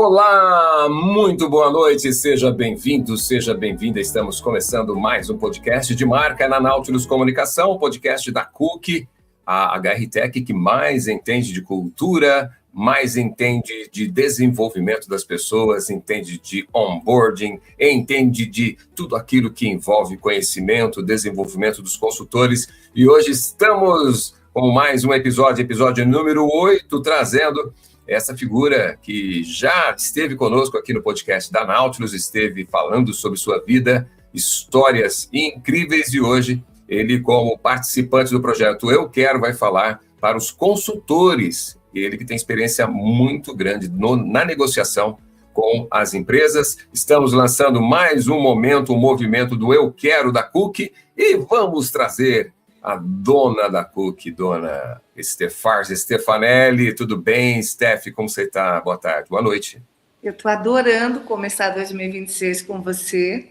Olá, muito boa noite, seja bem-vindo, seja bem-vinda. Estamos começando mais um podcast de marca na Nautilus Comunicação, um podcast da Cook, a HR-Tech que mais entende de cultura, mais entende de desenvolvimento das pessoas, entende de onboarding, entende de tudo aquilo que envolve conhecimento, desenvolvimento dos consultores. E hoje estamos com mais um episódio número 8, trazendo essa figura que já esteve conosco aqui no podcast da Nautilus, esteve falando sobre sua vida, histórias incríveis, e hoje ele, como participante do projeto Eu Quero, vai falar para os consultores, ele que tem experiência muito grande na negociação com as empresas. Estamos lançando mais um movimento do Eu Quero da Cook, e vamos trazer a dona da Cook, dona Stefanelli. Tudo bem, Steph? Como você está? Boa tarde, boa noite. Eu estou adorando começar 2026 com você.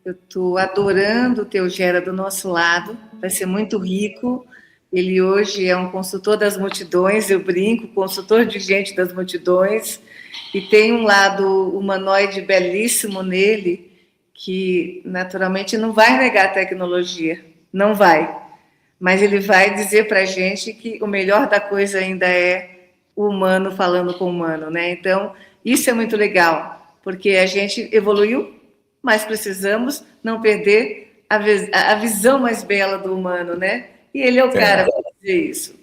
Eu estou adorando ter o Gera do nosso lado. Vai ser muito rico. Ele hoje é um consultor das multidões, eu brinco, consultor de gente das multidões. E tem um lado humanoide belíssimo nele, que naturalmente não vai negar a tecnologia. Não vai. Mas ele vai dizer para a gente que o melhor da coisa ainda é o humano falando com o humano, né? Então, isso é muito legal, porque a gente evoluiu, mas precisamos não perder a visão mais bela do humano, né? E ele é o cara para dizer isso.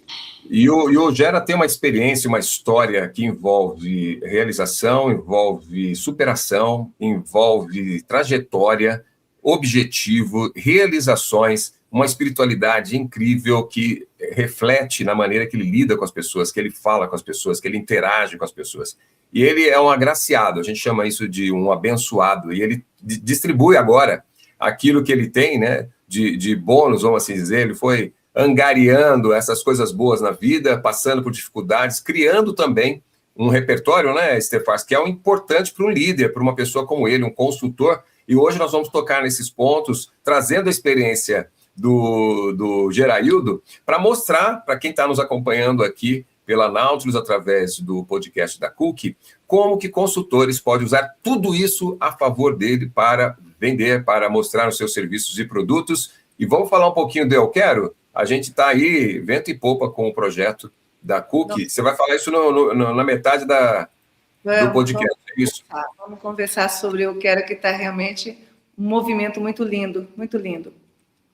E o Gera tem uma experiência, uma história que envolve realização, envolve superação, envolve trajetória, objetivo, realizações, uma espiritualidade incrível que reflete na maneira que ele lida com as pessoas, que ele fala com as pessoas, que ele interage com as pessoas. E ele é um agraciado, a gente chama isso de um abençoado, e ele distribui agora aquilo que ele tem, né, de bônus, vamos assim dizer. Ele foi angariando essas coisas boas na vida, passando por dificuldades, criando também um repertório, né, Stefan, que é um importante para um líder, para uma pessoa como ele, um consultor. E hoje nós vamos tocar nesses pontos, trazendo a experiência do Geraildo, para mostrar para quem está nos acompanhando aqui pela Nautilus, através do podcast da Cook, como que consultores podem usar tudo isso a favor dele para vender, para mostrar os seus serviços e produtos. E vamos falar um pouquinho do Eu Quero? A gente está aí, vento e popa, com o projeto da Cook. Você vai falar isso na metade do podcast, é isso? Vamos conversar sobre Eu Quero, que está realmente um movimento muito lindo, muito lindo.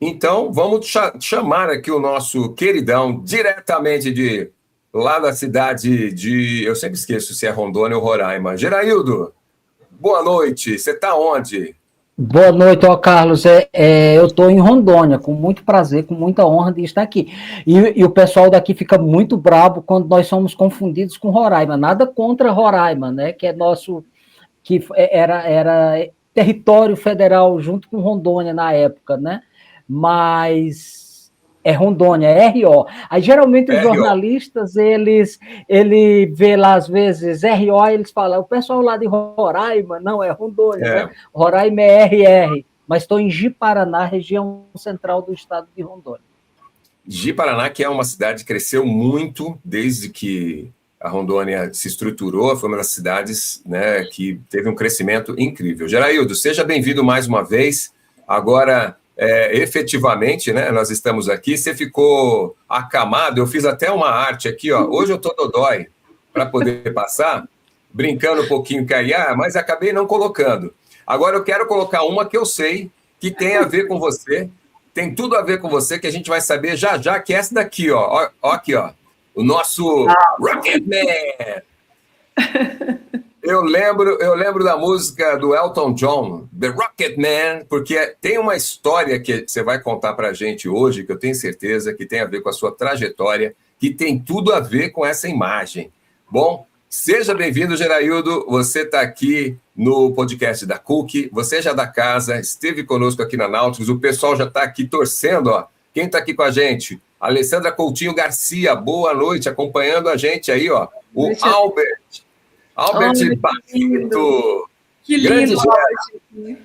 Então, vamos chamar aqui o nosso queridão, diretamente de lá da cidade de... Eu sempre esqueço se é Rondônia ou Roraima. Geraildo, boa noite. Você está onde? Boa noite, Carlos. Eu estou em Rondônia, com muito prazer, com muita honra de estar aqui. E o pessoal daqui fica muito bravo quando nós somos confundidos com Roraima. Nada contra Roraima, né? Que é nosso... que era território federal junto com Rondônia na época, né? Mas é Rondônia, é RO. Aí, geralmente, os jornalistas, ele vê lá, às vezes, RO, eles falam, o pessoal lá de Roraima, não, é Rondônia, né? Roraima é RR, mas estou em Ji-Paraná, região central do estado de Rondônia. Ji-Paraná, que é uma cidade que cresceu muito desde que a Rondônia se estruturou, foi uma das cidades, né, que teve um crescimento incrível. Geraildo, seja bem-vindo mais uma vez. Agora... efetivamente, né, nós estamos aqui. Você ficou acamado, eu fiz até uma arte aqui, ó. Hoje eu tô dodói para poder passar, brincando um pouquinho com a IA, mas acabei não colocando. Agora eu quero colocar uma que eu sei que tem a ver com você, tem tudo a ver com você, que a gente vai saber já, que é essa daqui, ó aqui, ó, o nosso Rocketman. Eu lembro da música do Elton John, The Rocketman, porque tem uma história que você vai contar para a gente hoje, que eu tenho certeza que tem a ver com a sua trajetória, que tem tudo a ver com essa imagem. Bom, seja bem-vindo, Geraildo. Você está aqui no podcast da Cook, você já é da casa, esteve conosco aqui na Nautilus, o pessoal já está aqui torcendo, ó. Quem está aqui com a gente? Alessandra Coutinho Garcia, boa noite, acompanhando a gente aí, ó. O Albert Barreto. Que lindo, Albert.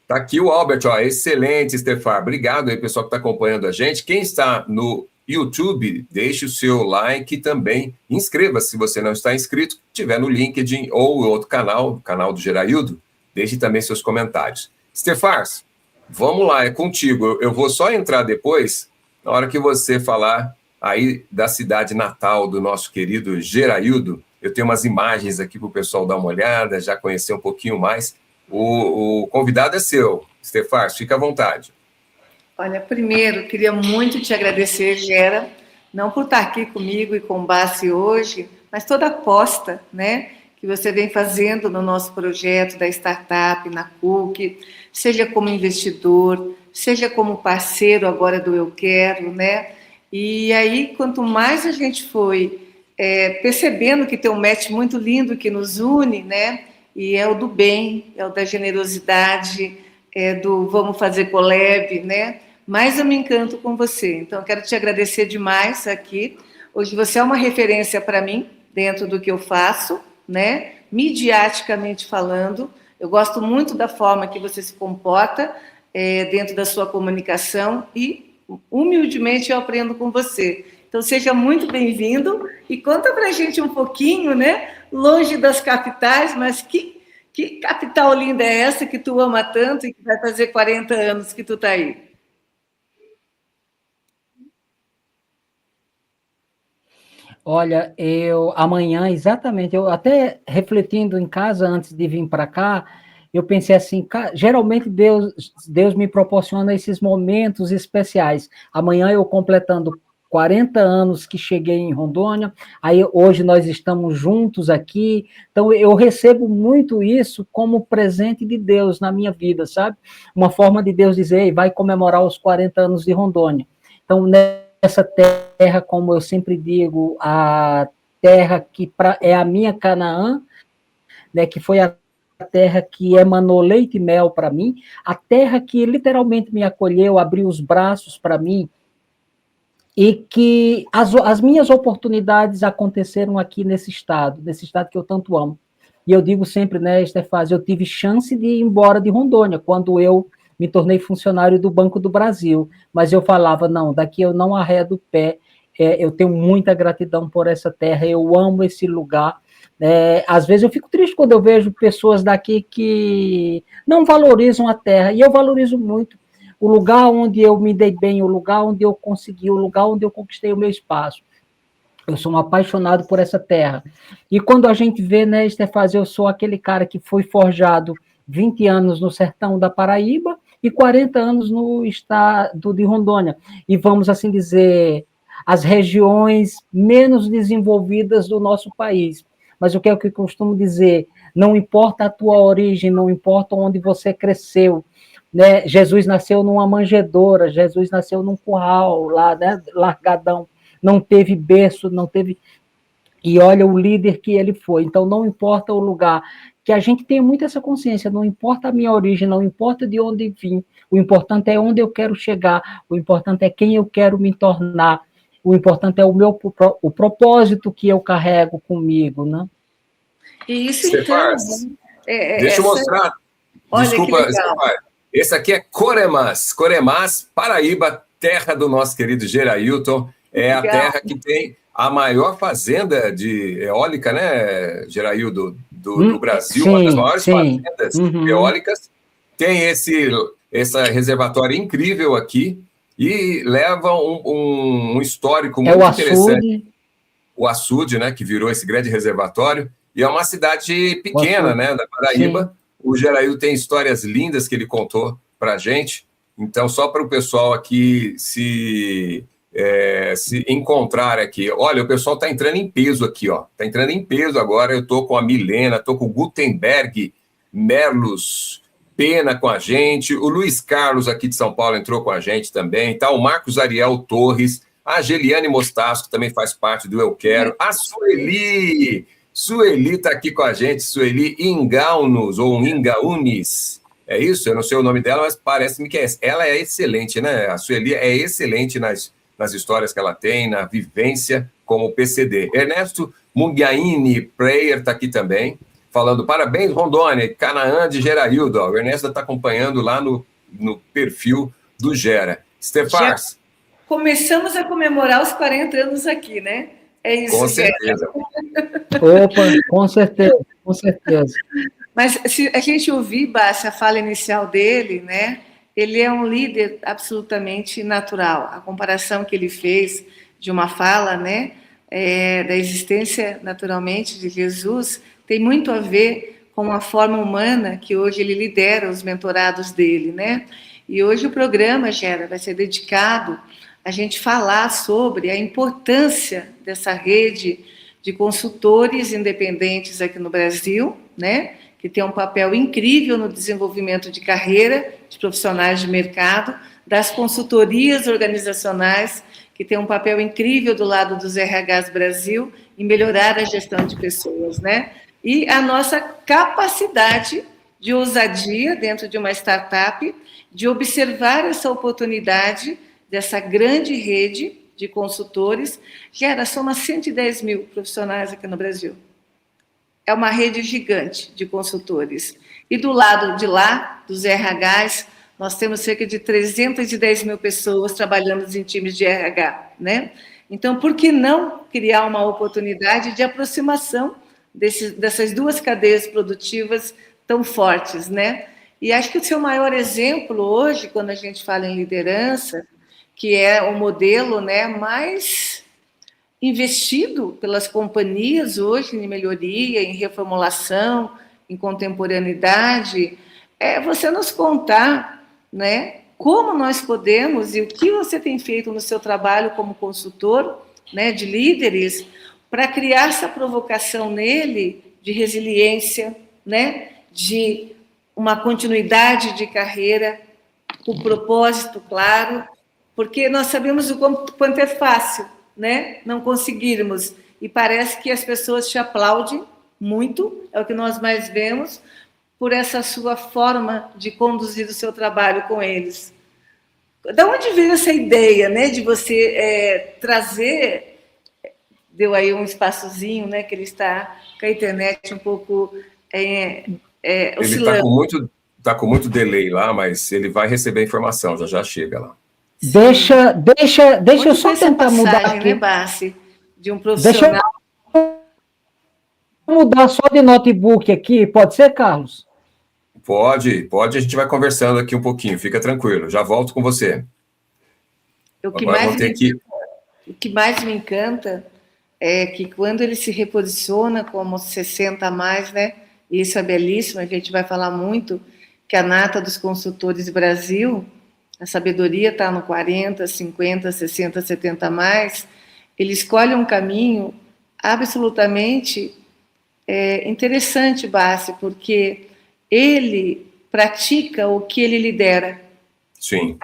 Tá aqui o Albert, ó, excelente, Stefan. Obrigado aí, pessoal que está acompanhando a gente. Quem está no YouTube, deixe o seu like e também inscreva-se se você não está inscrito, tiver no LinkedIn ou outro canal, o canal do Geraildo, deixe também seus comentários. Stefars, vamos lá, é contigo. Eu vou só entrar depois, na hora que você falar aí da cidade natal do nosso querido Geraildo. Eu tenho umas imagens aqui para o pessoal dar uma olhada, já conhecer um pouquinho mais. O convidado é seu, Stefars, fica à vontade. Olha, primeiro, queria muito te agradecer, Gera, não por estar aqui comigo e com o Bassi hoje, mas toda a aposta, né, que você vem fazendo no nosso projeto da startup, na Cook, seja como investidor, seja como parceiro agora do Eu Quero, né? E aí, quanto mais a gente foi percebendo que tem um match muito lindo que nos une, né? E é o do bem, é o da generosidade, é do vamos fazer collab, né? Mas eu me encanto com você. Então, eu quero te agradecer demais aqui. Hoje você é uma referência para mim, dentro do que eu faço, né? Midiaticamente falando. Eu gosto muito da forma que você se comporta dentro da sua comunicação e, humildemente, eu aprendo com você. Então, seja muito bem-vindo e conta para a gente um pouquinho, né? Longe das capitais, mas que capital linda é essa que tu ama tanto e que vai fazer 40 anos que tu está aí? Olha, amanhã, exatamente, eu até refletindo em casa antes de vir para cá, eu pensei assim, geralmente Deus me proporciona esses momentos especiais. Amanhã eu completando 40 anos que cheguei em Rondônia, aí hoje nós estamos juntos aqui, então eu recebo muito isso como presente de Deus na minha vida, sabe? Uma forma de Deus dizer, ei, vai comemorar os 40 anos de Rondônia. Então, essa terra, como eu sempre digo, a terra que é a minha Canaã, né, que foi a terra que emanou leite e mel para mim, a terra que literalmente me acolheu, abriu os braços para mim, e que as minhas oportunidades aconteceram aqui nesse estado que eu tanto amo. E eu digo sempre, né, Stefaz, eu tive chance de ir embora de Rondônia, quando eu me tornei funcionário do Banco do Brasil, mas eu falava, não, daqui eu não arredo o pé, eu tenho muita gratidão por essa terra, eu amo esse lugar. Às vezes eu fico triste quando eu vejo pessoas daqui que não valorizam a terra, e eu valorizo muito o lugar onde eu me dei bem, o lugar onde eu consegui, o lugar onde eu conquistei o meu espaço. Eu sou um apaixonado por essa terra. E quando a gente vê, né, Stefaz, eu sou aquele cara que foi forjado 20 anos no sertão da Paraíba e 40 anos no estado de Rondônia. E vamos assim dizer, as regiões menos desenvolvidas do nosso país. Mas o que é que eu costumo dizer? Não importa a tua origem, não importa onde você cresceu, né? Jesus nasceu numa manjedoura, Jesus nasceu num curral lá, né, largadão, não teve berço, não teve... E olha o líder que ele foi. Então, não importa o lugar, que a gente tem muito essa consciência, não importa a minha origem, não importa de onde vim, o importante é onde eu quero chegar, o importante é quem eu quero me tornar, o importante é o propósito que eu carrego comigo, né? E isso, então... Deixa eu mostrar. Olha, desculpa, Stefaz. Esse aqui é Coremas, Paraíba, terra do nosso querido Gerailton. É a terra que tem a maior fazenda de eólica, né, Geraildo, do Brasil, sim, uma das maiores fazendas eólicas. Tem esse reservatório incrível aqui e leva um histórico muito interessante. O açude, né, que virou esse grande reservatório. E é uma cidade pequena, né, da Paraíba. Sim. O Geraildo tem histórias lindas que ele contou para a gente. Então, só para o pessoal aqui se encontrar aqui. Olha, o pessoal está entrando em peso aqui, ó. Está entrando em peso agora. Eu estou com a Milena, estou com o Gutenberg Merlos Pena com a gente. O Luiz Carlos, aqui de São Paulo, entrou com a gente também. Tá o Marcos Ariel Torres. A Geliane Mostaço, que também faz parte do Eu Quero. A Sueli está aqui com a gente. Sueli Ingaunos, ou Ingaunis. É isso? Eu não sei o nome dela, mas parece-me que é essa. Ela é excelente, né? A Sueli é excelente nas histórias que ela tem, na vivência como PCD. Ernesto Mungaini Prayer está aqui também, falando parabéns, Rondônia, Canaã de Geraildo. O Ernesto está acompanhando lá no perfil do Gera. Stefars, começamos a comemorar os 40 anos aqui, né? É isso, Com certeza. Opa, com certeza, com certeza. Mas se a gente ouvir, Bárcia, a fala inicial dele, né? Ele é um líder absolutamente natural. A comparação que ele fez de uma fala, né? Da existência, naturalmente, de Jesus, tem muito a ver com a forma humana que hoje ele lidera os mentorados dele, né? E hoje o programa, Gera, vai ser dedicado a gente falar sobre a importância dessa rede de consultores independentes aqui no Brasil, né? Que tem um papel incrível no desenvolvimento de carreira de profissionais de mercado, das consultorias organizacionais, que tem um papel incrível do lado dos RHs Brasil em melhorar a gestão de pessoas, né? E a nossa capacidade de ousadia dentro de uma startup, de observar essa oportunidade dessa grande rede de consultores. Gera, soma 110 mil profissionais aqui no Brasil. É uma rede gigante de consultores. E do lado de lá, dos RHs, nós temos cerca de 310 mil pessoas trabalhando em times de RH, né? Então, por que não criar uma oportunidade de aproximação dessas duas cadeias produtivas tão fortes, né? E acho que o seu maior exemplo hoje, quando a gente fala em liderança, que é o modelo, né, mais investido pelas companhias hoje em melhoria, em reformulação, em contemporaneidade, é você nos contar, né, como nós podemos e o que você tem feito no seu trabalho como consultor, né, de líderes, para criar essa provocação nele de resiliência, né, de uma continuidade de carreira, com propósito claro, porque nós sabemos o quanto é fácil, né, não conseguirmos, e parece que as pessoas te aplaudem muito, é o que nós mais vemos, por essa sua forma de conduzir o seu trabalho com eles. Da onde veio essa ideia, né, de você trazer, deu aí um espaçozinho, né, que ele está com a internet um pouco oscilando. Ele está com muito delay lá, mas ele vai receber a informação, já chega lá. Deixa eu só tentar mudar aqui. Né, Bassi, de um profissional. Deixa eu mudar só de notebook aqui, pode ser, Carlos? Pode, a gente vai conversando aqui um pouquinho, fica tranquilo, já volto com você. O que mais me encanta é que quando ele se reposiciona como 60 a mais, né? Isso é belíssimo, a gente vai falar muito que a nata dos consultores Brasil, a sabedoria está no 40, 50, 60, 70 a mais, ele escolhe um caminho absolutamente interessante, Bassi, porque ele pratica o que ele lidera. Sim.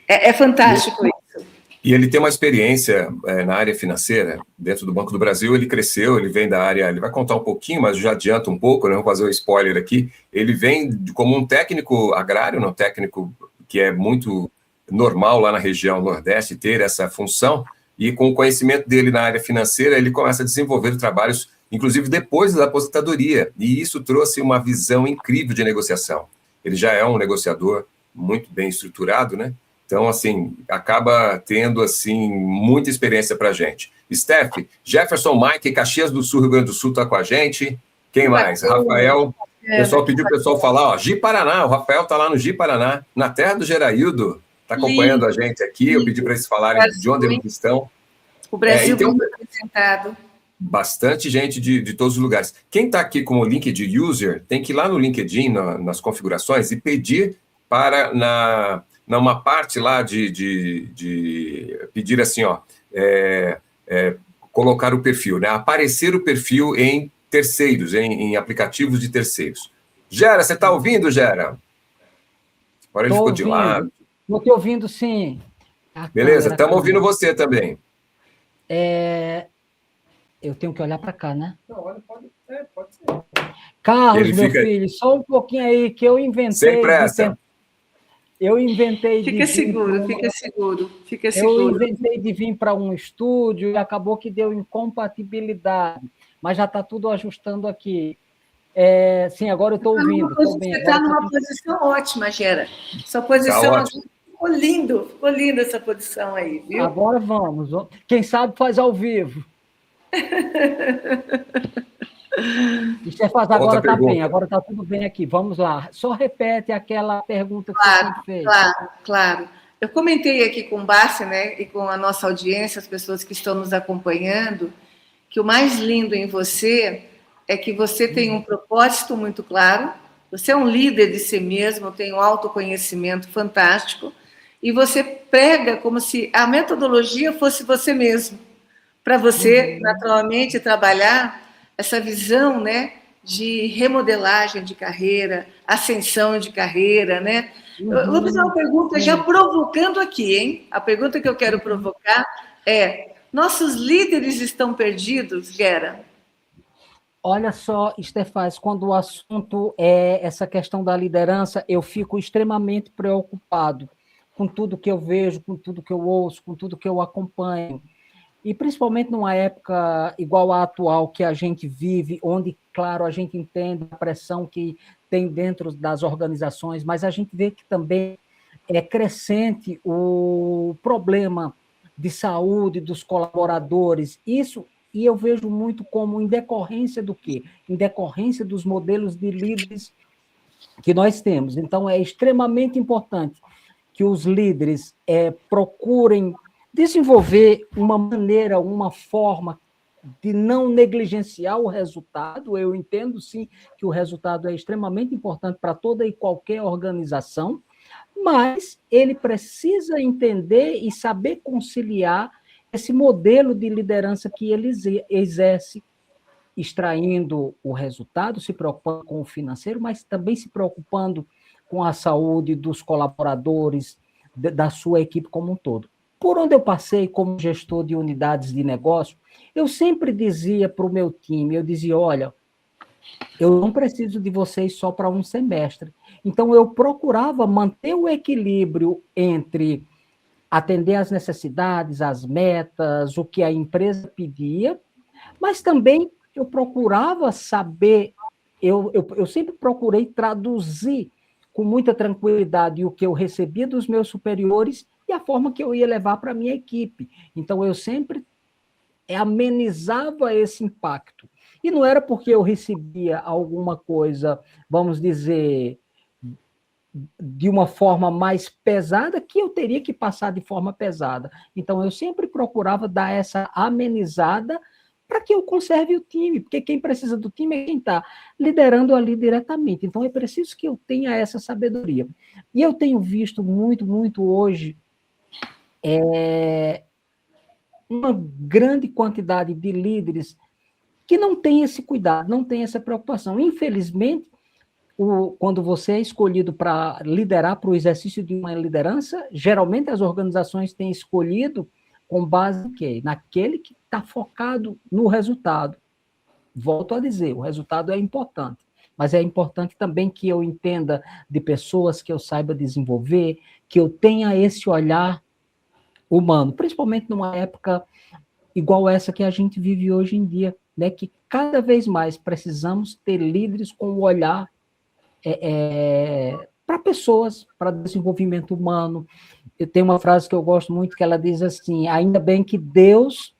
É fantástico isso. E ele tem uma experiência na área financeira, dentro do Banco do Brasil, ele cresceu, ele vem da área, ele vai contar um pouquinho, mas já adianta um pouco, né? Vou fazer um spoiler aqui, ele vem como um técnico agrário, um técnico que é muito normal lá na região Nordeste ter essa função, e com o conhecimento dele na área financeira, ele começa a desenvolver trabalhos, inclusive depois da aposentadoria, e isso trouxe uma visão incrível de negociação. Ele já é um negociador muito bem estruturado, né? Então, assim, acaba tendo, assim, muita experiência para a gente. Steph, Jefferson Mike, Caxias do Sul, Rio Grande do Sul, está com a gente. Quem mais? Rafael. O pessoal pediu para o pessoal falar, ó, Ji-Paraná, o Rafael está lá no Ji-Paraná, na terra do Geraildo, está acompanhando a gente aqui. Eu pedi para eles falarem de onde eles estão. O Brasil muito representado. Bastante gente de todos os lugares. Quem está aqui como LinkedIn User, tem que ir lá no LinkedIn, nas configurações, e pedir para, numa parte lá de pedir assim, ó, colocar o perfil, né? Aparecer o perfil em terceiros, em aplicativos de terceiros. Gera, você está ouvindo, Gera? Agora ele ficou de lado. Estou te ouvindo, sim. Beleza, estamos ouvindo você também. Eu tenho que olhar para cá, né? Não, olha, pode ser. Carlos, meu filho, só um pouquinho aí que eu inventei. Sem pressa. Eu inventei Fica seguro. Eu inventei de vir para um estúdio e acabou que deu incompatibilidade, mas já está tudo ajustando aqui. Sim, agora eu estou ouvindo. Você está numa posição ótima, Gera. Sua posição ficou lindo essa posição aí, viu? Agora vamos. Quem sabe faz ao vivo. Stefaz, agora está bem, agora está tudo bem aqui. Vamos lá. Só repete aquela pergunta que você sempre fez. Claro. Eu comentei aqui com o Bassi, né, e com a nossa audiência, as pessoas que estão nos acompanhando, que o mais lindo em você é que você tem um propósito muito claro, você é um líder de si mesmo, tem um autoconhecimento fantástico, e você prega como se a metodologia fosse você mesmo, para você, naturalmente, trabalhar essa visão, né, de remodelagem de carreira, ascensão de carreira, né? Eu vou fazer uma pergunta já provocando aqui, hein? A pergunta que eu quero provocar é: nossos líderes estão perdidos, Gera? Olha só, Stefaz, quando o assunto é essa questão da liderança, eu fico extremamente preocupado com tudo que eu vejo, com tudo que eu ouço, com tudo que eu acompanho. E principalmente numa época igual à atual que a gente vive, onde, claro, a gente entende a pressão que tem dentro das organizações, mas a gente vê que também é crescente o problema de saúde dos colaboradores. Isso, e eu vejo muito como em decorrência do quê? Em decorrência dos modelos de líderes que nós temos. Então, é extremamente importante que os líderes procurem desenvolver uma maneira, uma forma de não negligenciar o resultado. Eu entendo, sim, que o resultado é extremamente importante para toda e qualquer organização, mas ele precisa entender e saber conciliar esse modelo de liderança que ele exerce, extraindo o resultado, se preocupando com o financeiro, mas também se preocupando com a saúde dos colaboradores, da sua equipe como um todo. Por onde eu passei como gestor de unidades de negócio, eu sempre dizia para o meu time, eu dizia, olha, eu não preciso de vocês só para um semestre. Então, eu procurava manter o equilíbrio entre atender às necessidades, as metas, o que a empresa pedia, mas também eu procurava saber, eu sempre procurei traduzir com muita tranquilidade o que eu recebia dos meus superiores e a forma que eu ia levar para a minha equipe. Então, eu sempre amenizava esse impacto. E não era porque eu recebia alguma coisa, vamos dizer, de uma forma mais pesada, que eu teria que passar de forma pesada. Então, eu sempre procurava dar essa amenizada para que eu conserve o time, porque quem precisa do time é quem está liderando ali diretamente. Então, é preciso que eu tenha essa sabedoria. E eu tenho visto muito hoje uma grande quantidade de líderes que não tem esse cuidado, não tem essa preocupação. Infelizmente, quando você é escolhido para liderar, para o exercício de uma liderança, geralmente as organizações têm escolhido com base em quê? Naquele que está focado no resultado. Volto a dizer, o resultado é importante, mas é importante também que eu entenda de pessoas, que eu saiba desenvolver, que eu tenha esse olhar humano, principalmente numa época igual essa que a gente vive hoje em dia, né? Que cada vez mais precisamos ter líderes com o olhar para pessoas, para desenvolvimento humano. Eu tenho uma frase que eu gosto muito, que ela diz assim, ainda bem que Deus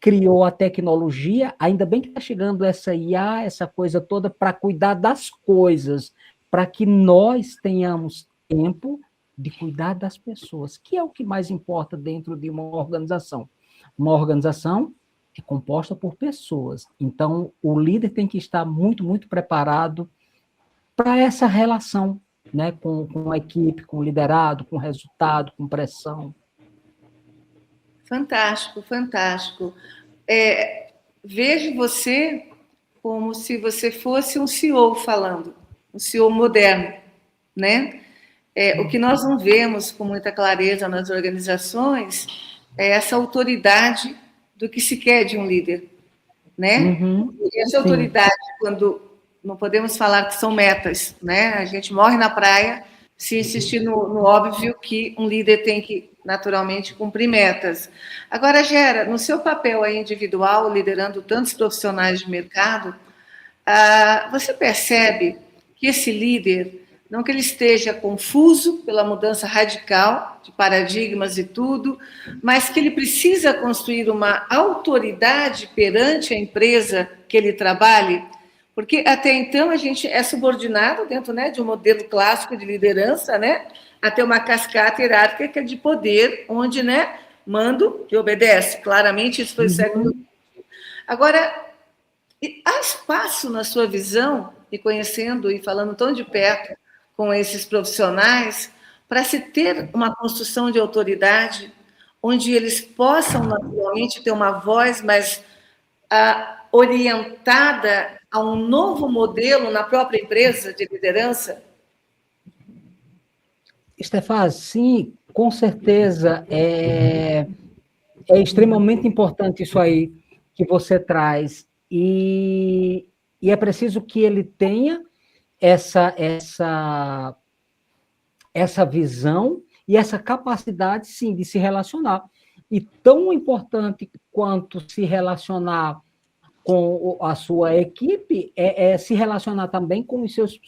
criou a tecnologia, ainda bem que está chegando essa IA, essa coisa toda, para cuidar das coisas, para que nós tenhamos tempo de cuidar das pessoas, que é o que mais importa dentro de uma organização. Uma organização é composta por pessoas, então o líder tem que estar muito preparado para essa relação, né, com a equipe, com o liderado, com o resultado, com pressão. Fantástico. Vejo você como se você fosse um CEO falando, um CEO moderno, né? O que nós não vemos com muita clareza nas organizações é essa autoridade do que se quer de um líder, né? E essa autoridade, quando não podemos falar que são metas, né? A gente morre na praia se insistir no óbvio que um líder tem que, naturalmente, cumprir metas. Agora, Gera, no seu papel aí individual, liderando tantos profissionais de mercado, você percebe que esse líder não que ele esteja confuso pela mudança radical de paradigmas e tudo, mas que ele precisa construir uma autoridade perante a empresa que ele trabalhe, porque até então a gente é subordinado dentro, né, de um modelo clássico de liderança, né, até uma cascata hierárquica de poder, onde, né, mando e obedece. Claramente isso foi o século XX. Agora, há espaço na sua visão, e conhecendo e falando tão de perto com esses profissionais, para se ter uma construção de autoridade, onde eles possam naturalmente ter uma voz mais orientada a um novo modelo na própria empresa de liderança? Stefaz, sim, com certeza. É extremamente importante isso aí que você traz. E é preciso que ele tenha essa visão e essa capacidade, sim, de se relacionar. E tão importante quanto se relacionar com a sua equipe é se relacionar também com os seus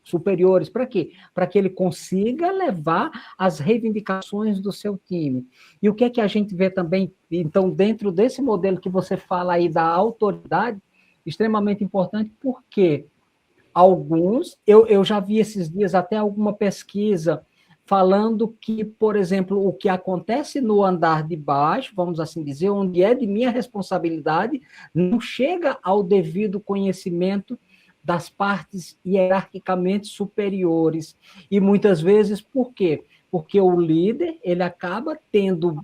superiores. Para quê? Para que ele consiga levar as reivindicações do seu time. E o que é que a gente vê também, então, dentro desse modelo que você fala aí da autoridade, extremamente importante, porque alguns, eu já vi esses dias até alguma pesquisa falando que, por exemplo, o que acontece no andar de baixo, vamos assim dizer, onde é de minha responsabilidade, não chega ao devido conhecimento das partes hierarquicamente superiores. E muitas vezes, por quê? Porque o líder, ele acaba tendo,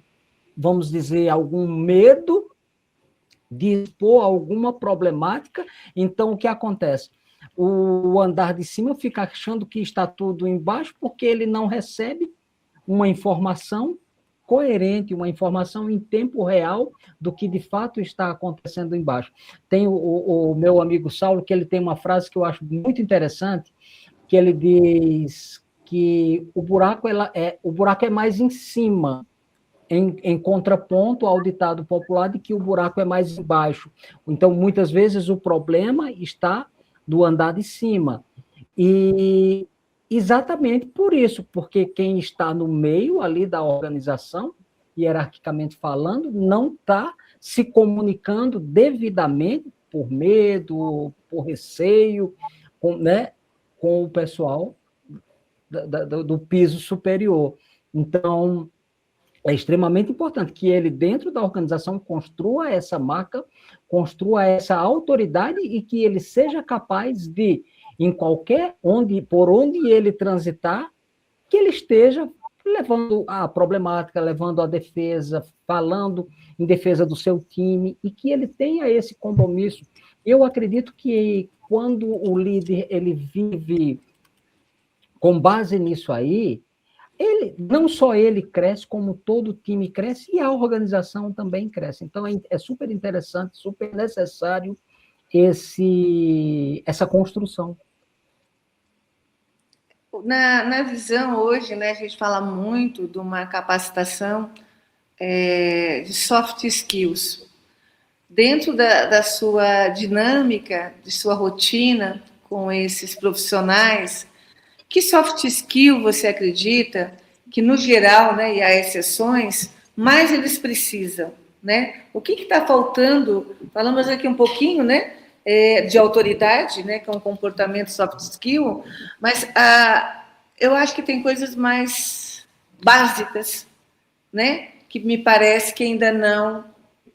vamos dizer, algum medo de expor alguma problemática. Então, o que acontece? O andar de cima fica achando que está tudo embaixo porque ele não recebe uma informação coerente, uma informação em tempo real do que de fato está acontecendo embaixo. Tem o meu amigo Saulo, que ele tem uma frase que eu acho muito interessante, que ele diz que o buraco é mais em cima, em contraponto ao ditado popular de que o buraco é mais embaixo. Então, muitas vezes, o problema está do andar de cima. E exatamente por isso, porque quem está no meio ali da organização, hierarquicamente falando, não está se comunicando devidamente por medo, por receio, com o pessoal do piso superior. Então, é extremamente importante que ele, dentro da organização, construa essa marca, construa essa autoridade e que ele seja capaz de, por onde ele transitar, que ele esteja levando a problemática, levando a defesa, falando em defesa do seu time, e que ele tenha esse compromisso. Eu acredito que quando o líder ele vive com base nisso aí, não só ele cresce, como todo o time cresce, e a organização também cresce. Então, é super interessante, super necessário essa construção. Na visão hoje, né, a gente fala muito de uma capacitação de soft skills. Dentro da sua dinâmica, de sua rotina com esses profissionais, que soft skill você acredita que, no geral, né, e há exceções, mais eles precisam, né? O que está faltando? Falamos aqui um pouquinho, né, de autoridade, né, que é um comportamento soft skill, mas eu acho que tem coisas mais básicas, né, que me parece que ainda não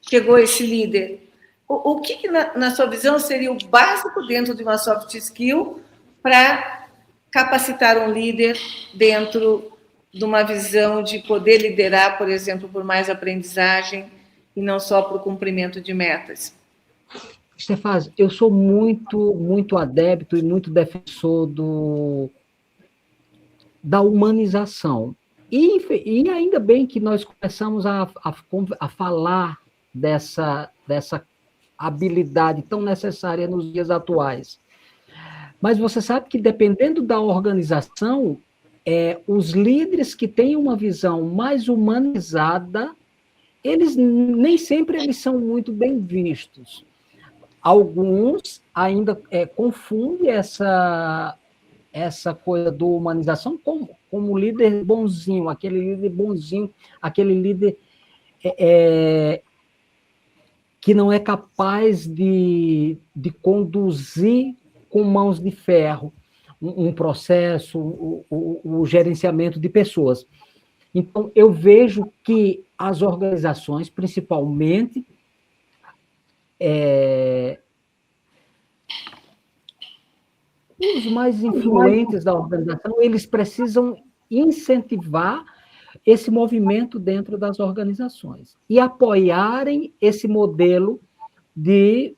chegou esse líder. O que na sua visão, seria o básico dentro de uma soft skill para capacitar um líder dentro de uma visão de poder liderar, por exemplo, por mais aprendizagem e não só por cumprimento de metas? Stefaz, eu sou muito adepto e muito defensor da humanização. E ainda bem que nós começamos a falar dessa habilidade tão necessária nos dias atuais. Mas você sabe que, dependendo da organização, os líderes que têm uma visão mais humanizada, nem sempre eles são muito bem vistos. Alguns ainda confundem essa coisa do humanização como líder bonzinho, aquele líder que não é capaz de conduzir com mãos de ferro um processo, o gerenciamento de pessoas. Então, eu vejo que as organizações, principalmente, os mais influentes da organização, eles precisam incentivar esse movimento dentro das organizações e apoiarem esse modelo de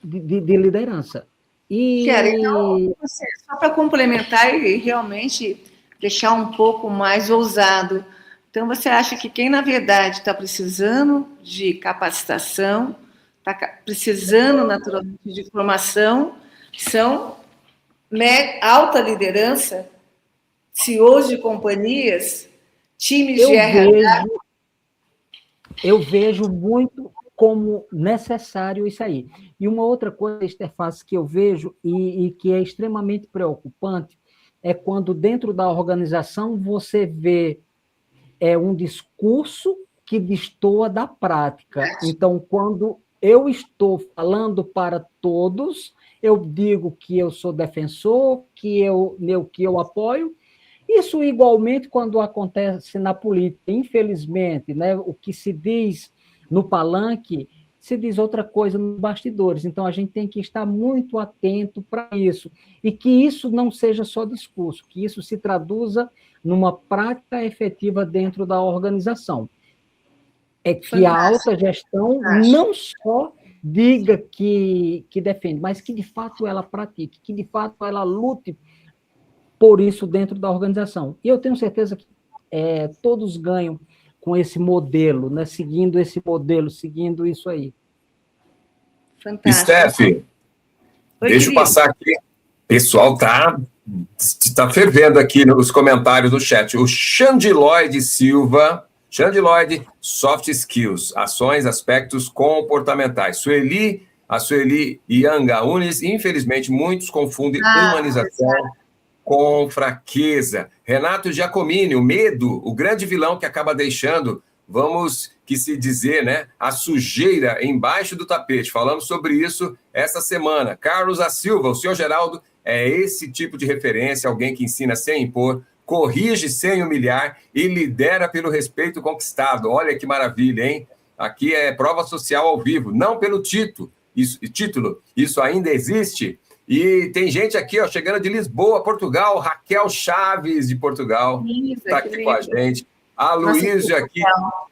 liderança. Chiara, então, só para complementar e realmente deixar um pouco mais ousado, então você acha que quem, na verdade, está precisando de capacitação, está precisando, naturalmente, de formação, são alta liderança, CEOs de companhias, times de RH? Eu vejo muito como necessário isso aí. E uma outra coisa, Estefânia, que eu vejo e que é extremamente preocupante é quando dentro da organização você vê um discurso que destoa da prática. Então, quando eu estou falando para todos, eu digo que eu sou defensor, que eu apoio. Isso igualmente quando acontece na política, infelizmente, né, o que se diz no palanque, se diz outra coisa nos bastidores. Então, a gente tem que estar muito atento para isso. E que isso não seja só discurso, que isso se traduza numa prática efetiva dentro da organização. É que a alta gestão não só diga que defende, mas que, de fato, ela pratique, que, de fato, ela lute por isso dentro da organização. E eu tenho certeza que todos ganham com esse modelo, né? Seguindo esse modelo, seguindo isso aí. Fantástico. Steph, deixa eu passar aqui. O pessoal tá fervendo aqui nos comentários do chat. O Xandiloide Silva, Soft Skills, ações, aspectos comportamentais. A Sueli Yangaúnes, infelizmente, muitos confundem humanização com fraqueza. Renato Giacomini, o medo, o grande vilão que acaba deixando, vamos que se dizer, né, a sujeira embaixo do tapete. Falamos sobre isso essa semana. Carlos da Silva, o senhor Geraldo é esse tipo de referência, alguém que ensina sem impor, corrige sem humilhar e lidera pelo respeito conquistado. Olha que maravilha, hein? Aqui é prova social ao vivo, não pelo título. Isso ainda existe. E tem gente aqui, ó, chegando de Lisboa, Portugal, Raquel Chaves, de Portugal, está aqui com a gente. A Luísa aqui.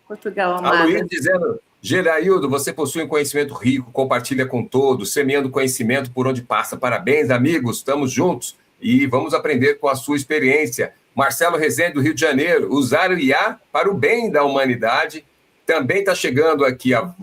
Portugal, amada. A Luísa dizendo, Geraildo, você possui um conhecimento rico, compartilha com todos, semeando conhecimento por onde passa. Parabéns, amigos, estamos juntos e vamos aprender com a sua experiência. Marcelo Rezende, do Rio de Janeiro, usar o IA para o bem da humanidade. Também está chegando aqui a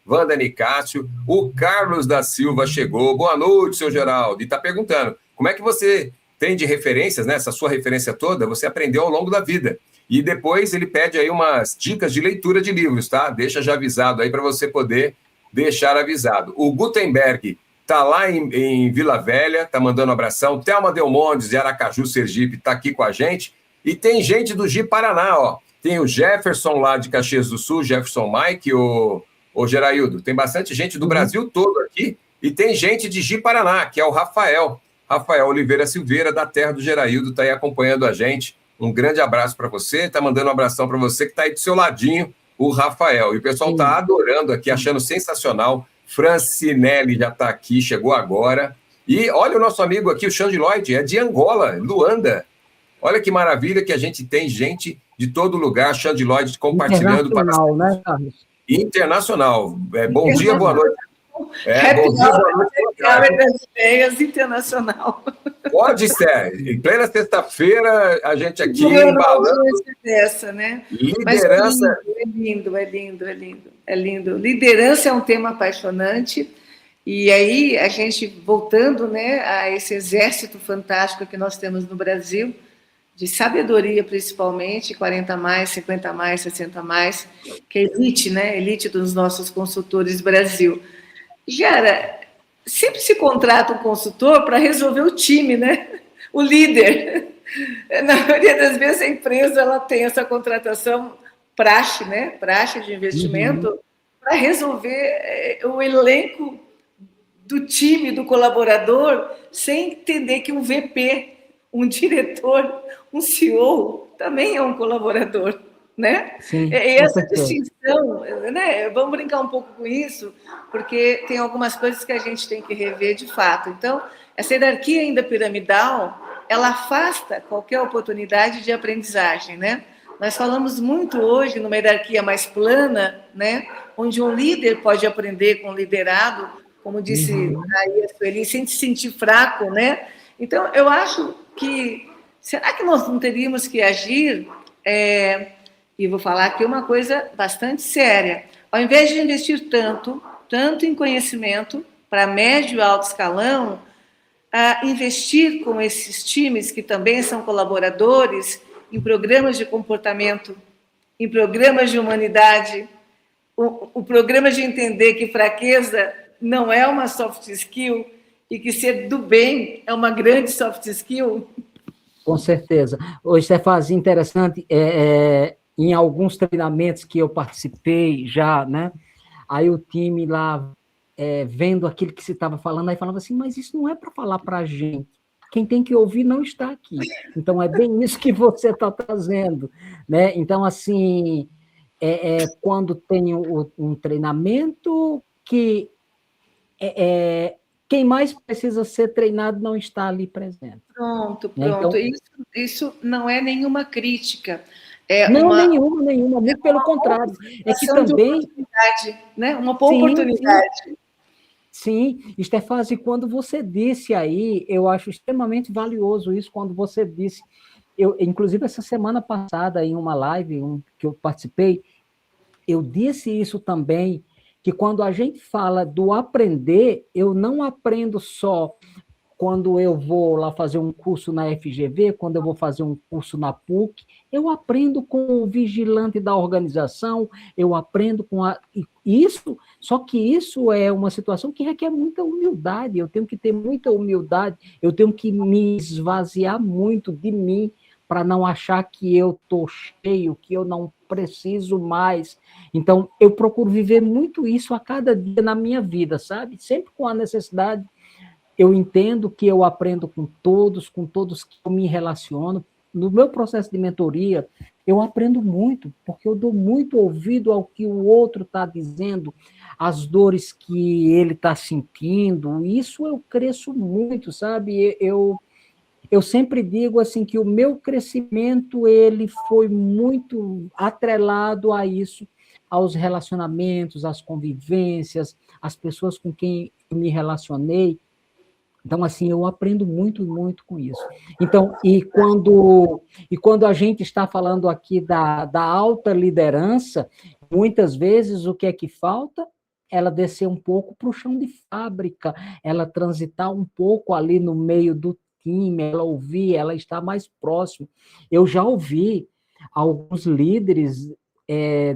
Wanda Nicásio, o Carlos da Silva chegou. Boa noite, seu Geraldo. E está perguntando, como é que você tem de referências, né? Essa sua referência toda, você aprendeu ao longo da vida. E depois ele pede aí umas dicas de leitura de livros, tá? Deixa já avisado aí para você poder deixar avisado. O Gutenberg está lá em Vila Velha, está mandando um abração. Thelma Delmondes, de Aracaju, Sergipe, está aqui com a gente. E tem gente do Ji Paraná, ó. Tem o Jefferson lá de Caxias do Sul, Jefferson Mike, o Geraildo. Tem bastante gente do Brasil todo aqui. E tem gente de Ji Paraná, que é o Rafael Oliveira Silveira, da terra do Geraildo, está aí acompanhando a gente. Um grande abraço para você, está mandando um abração para você que está aí do seu ladinho, o Rafael. E o pessoal está adorando aqui, achando sensacional. Francinelli já está aqui, chegou agora. E olha o nosso amigo aqui, o Xandiloide, é de Angola, Luanda. Olha que maravilha que a gente tem gente de todo lugar, Xandiloide compartilhando. Internacional, né, Carlos? Internacional. Bom dia, boa noite. Bom dia, boa noite. Das internacional. Pode ser. Em plena sexta-feira, a gente aqui embalando. Dessa, né? Liderança. É lindo. Liderança é um tema apaixonante. E aí, a gente, voltando, né, a esse exército fantástico que nós temos no Brasil, de sabedoria principalmente, 40 mais, 50 mais, 60 mais, que é elite, né? Elite dos nossos consultores Brasil. Gera, sempre se contrata um consultor para resolver o time, né? O líder. Na maioria das vezes a empresa ela tem essa contratação praxe, né? Praxe de investimento para resolver o elenco do time, do colaborador, sem entender que um VP, um diretor, um CEO também é um colaborador, né? Sim, E com essa certeza. distinção, né? Vamos brincar um pouco com isso, porque tem algumas coisas que a gente tem que rever de fato. Então, essa hierarquia ainda piramidal, ela afasta qualquer oportunidade de aprendizagem, né? Nós falamos muito hoje numa hierarquia mais plana, né? Onde um líder pode aprender com o liderado, como disse aí a Sueli, sem se sentir fraco, né? Então, eu acho que, será que nós não teríamos que agir, e vou falar aqui uma coisa bastante séria, ao invés de investir tanto em conhecimento para médio e alto escalão, a investir com esses times que também são colaboradores em programas de comportamento, em programas de humanidade, o programa de entender que fraqueza não é uma soft skill e que ser do bem é uma grande soft skill. Com certeza. Ô, Stefaz, interessante, em alguns treinamentos que eu participei já, né? Aí o time lá, vendo aquilo que se estava falando, aí falava assim, mas isso não é para falar para a gente. Quem tem que ouvir não está aqui. Então, é bem isso que você está trazendo, né? Então, assim, quando tem um treinamento que quem mais precisa ser treinado não está ali presente. Pronto. Né? Então, Isso não é nenhuma crítica. Não, nenhuma, muito pelo contrário. É que também... oportunidade, né? Uma boa oportunidade. Sim, Stefasi, quando você disse aí, eu acho extremamente valioso isso, quando você disse, inclusive essa semana passada, em uma live que eu participei, eu disse isso também, que quando a gente fala do aprender, eu não aprendo só quando eu vou lá fazer um curso na FGV, quando eu vou fazer um curso na PUC, eu aprendo com o vigilante da organização, eu aprendo com isso, só que isso é uma situação que requer muita humildade, eu tenho que ter muita humildade, eu tenho que me esvaziar muito de mim, para não achar que eu estou cheio, que eu não preciso mais. Então, eu procuro viver muito isso a cada dia na minha vida, sabe? Sempre com a necessidade. Eu entendo que eu aprendo com todos que eu me relaciono. No meu processo de mentoria, eu aprendo muito, porque eu dou muito ouvido ao que o outro está dizendo, as dores que ele está sentindo. Isso eu cresço muito, sabe? Eu sempre digo assim que o meu crescimento ele foi muito atrelado a isso, aos relacionamentos, às convivências, às pessoas com quem eu me relacionei. Então, assim, eu aprendo muito, muito com isso. Então, e quando a gente está falando aqui da alta liderança, muitas vezes o que é que falta? Ela descer um pouco para o chão de fábrica, ela transitar um pouco ali no meio do time, ela ouvir, ela estar mais próximo. Eu já ouvi alguns líderes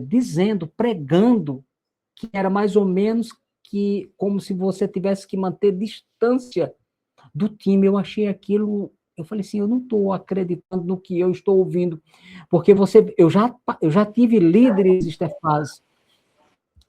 dizendo, pregando, que era mais ou menos que como se você tivesse que manter distância do time. Eu achei aquilo, eu falei assim, eu não estou acreditando no que eu estou ouvindo, porque eu já tive líderes, Stefaz,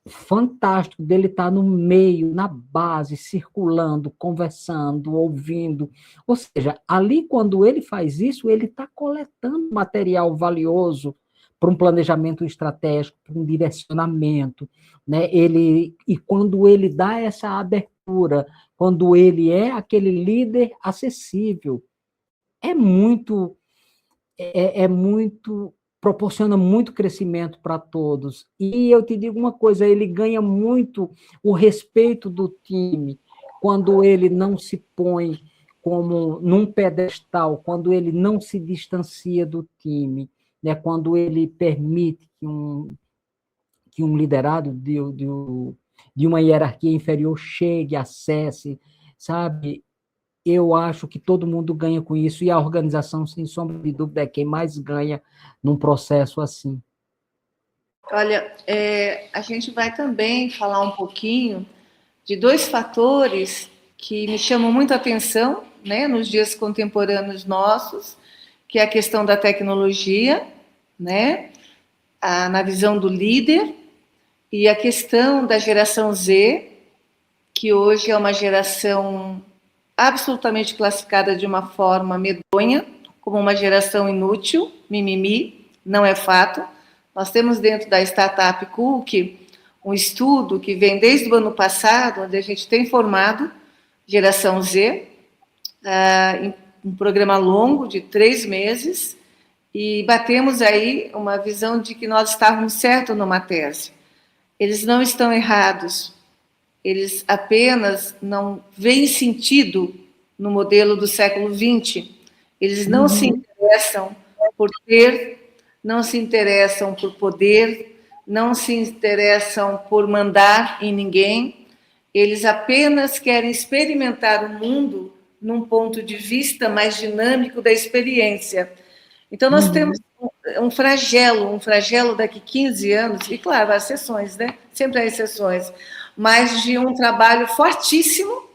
fantástico, dele estar no meio, na base, circulando, conversando, ouvindo, ou seja, ali quando ele faz isso, ele está coletando material valioso para um planejamento estratégico, para um direcionamento, né? E quando ele dá essa abertura, quando ele é aquele líder acessível, é muito, proporciona muito crescimento para todos. E eu te digo uma coisa, ele ganha muito o respeito do time quando ele não se põe como num pedestal, quando ele não se distancia do time, né? Quando ele permite que um liderado de uma hierarquia inferior chegue, acesse, sabe? Eu acho que todo mundo ganha com isso, e a organização, sem sombra de dúvida, é quem mais ganha num processo assim. Olha, a gente vai também falar um pouquinho de dois fatores que me chamam muito a atenção, né, nos dias contemporâneos nossos, que é a questão da tecnologia, né, na visão do líder, e a questão da geração Z, que hoje é uma geração absolutamente classificada de uma forma medonha, como uma geração inútil, mimimi, não é fato. Nós temos dentro da startup Cook um estudo que vem desde o ano passado, onde a gente tem formado geração Z, em um programa longo de 3 meses, e batemos aí uma visão de que nós estávamos certos numa tese. Eles não estão errados, eles apenas não veem sentido no modelo do século XX. Eles não se interessam por ter, não se interessam por poder, não se interessam por mandar em ninguém. Eles apenas querem experimentar o mundo num ponto de vista mais dinâmico da experiência. Então, nós temos um flagelo daqui 15 anos, e claro, há exceções, né? Sempre há exceções, mas de um trabalho fortíssimo,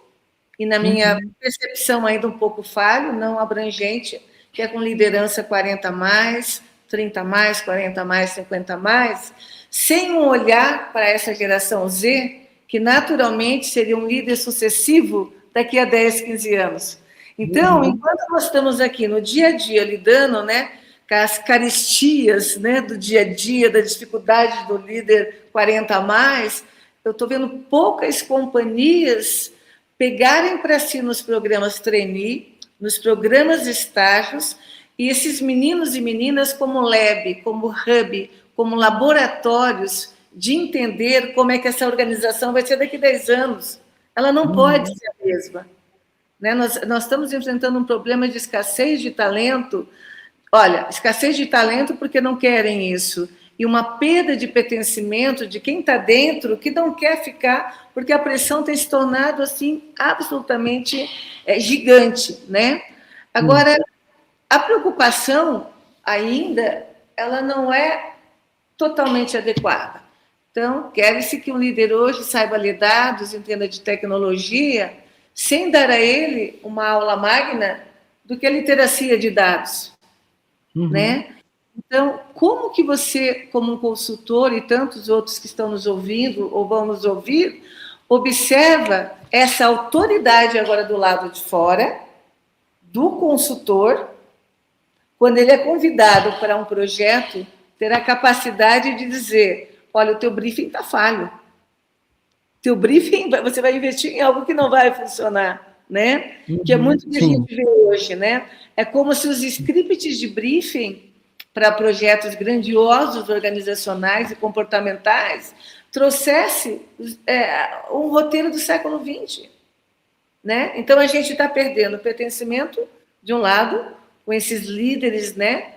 e na minha percepção ainda um pouco falho, não abrangente, que é com liderança 40 mais, 30 mais, 40 mais, 50 mais, sem um olhar para essa geração Z, que naturalmente seria um líder sucessivo daqui a 10, 15 anos. Então, enquanto nós estamos aqui no dia a dia lidando, né, com as caristias, né, do dia a dia, da dificuldade do líder 40 a mais, eu estou vendo poucas companhias pegarem para si nos programas trainee, nos programas estágios, e esses meninos e meninas como lab, como hub, como laboratórios de entender como é que essa organização vai ser daqui a 10 anos. Ela não pode ser a mesma. Né? Nós estamos enfrentando um problema de escassez de talento. Olha, escassez de talento porque não querem isso. E uma perda de pertencimento de quem está dentro, que não quer ficar, porque a pressão tem se tornado assim, absolutamente gigante. Né? Agora, a preocupação ainda, ela não é totalmente adequada. Então, quer-se que um líder hoje saiba ler dados, entenda de tecnologia, sem dar a ele uma aula magna do que a literacia de dados. Né? Então, como que você, como um consultor e tantos outros que estão nos ouvindo ou vão nos ouvir, observa essa autoridade agora do lado de fora, do consultor, quando ele é convidado para um projeto, ter a capacidade de dizer, olha, o teu briefing está falho. Teu briefing, você vai investir em algo que não vai funcionar, né? Que é muito o que a gente vê hoje, né? É como se os scripts de briefing para projetos grandiosos, organizacionais e comportamentais, trouxesse um roteiro do século XX. Né? Então, a gente está perdendo o pertencimento, de um lado, com esses líderes, né?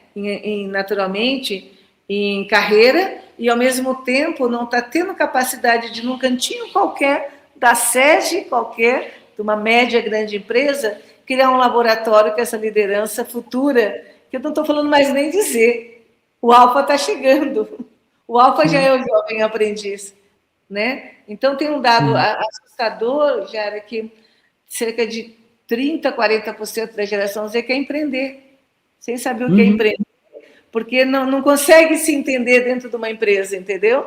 Naturalmente, em carreira, e, ao mesmo tempo, não está tendo capacidade de, num cantinho qualquer, da sede qualquer, de uma média grande empresa, criar um laboratório com essa liderança futura, que eu não estou falando mais nem dizer. O alfa está chegando. O alfa já é o jovem aprendiz. Né? Então, tem um dado assustador, Jara, que cerca de 30%, 40% da geração Z quer empreender, sem saber o que é empreender, porque não consegue se entender dentro de uma empresa, entendeu?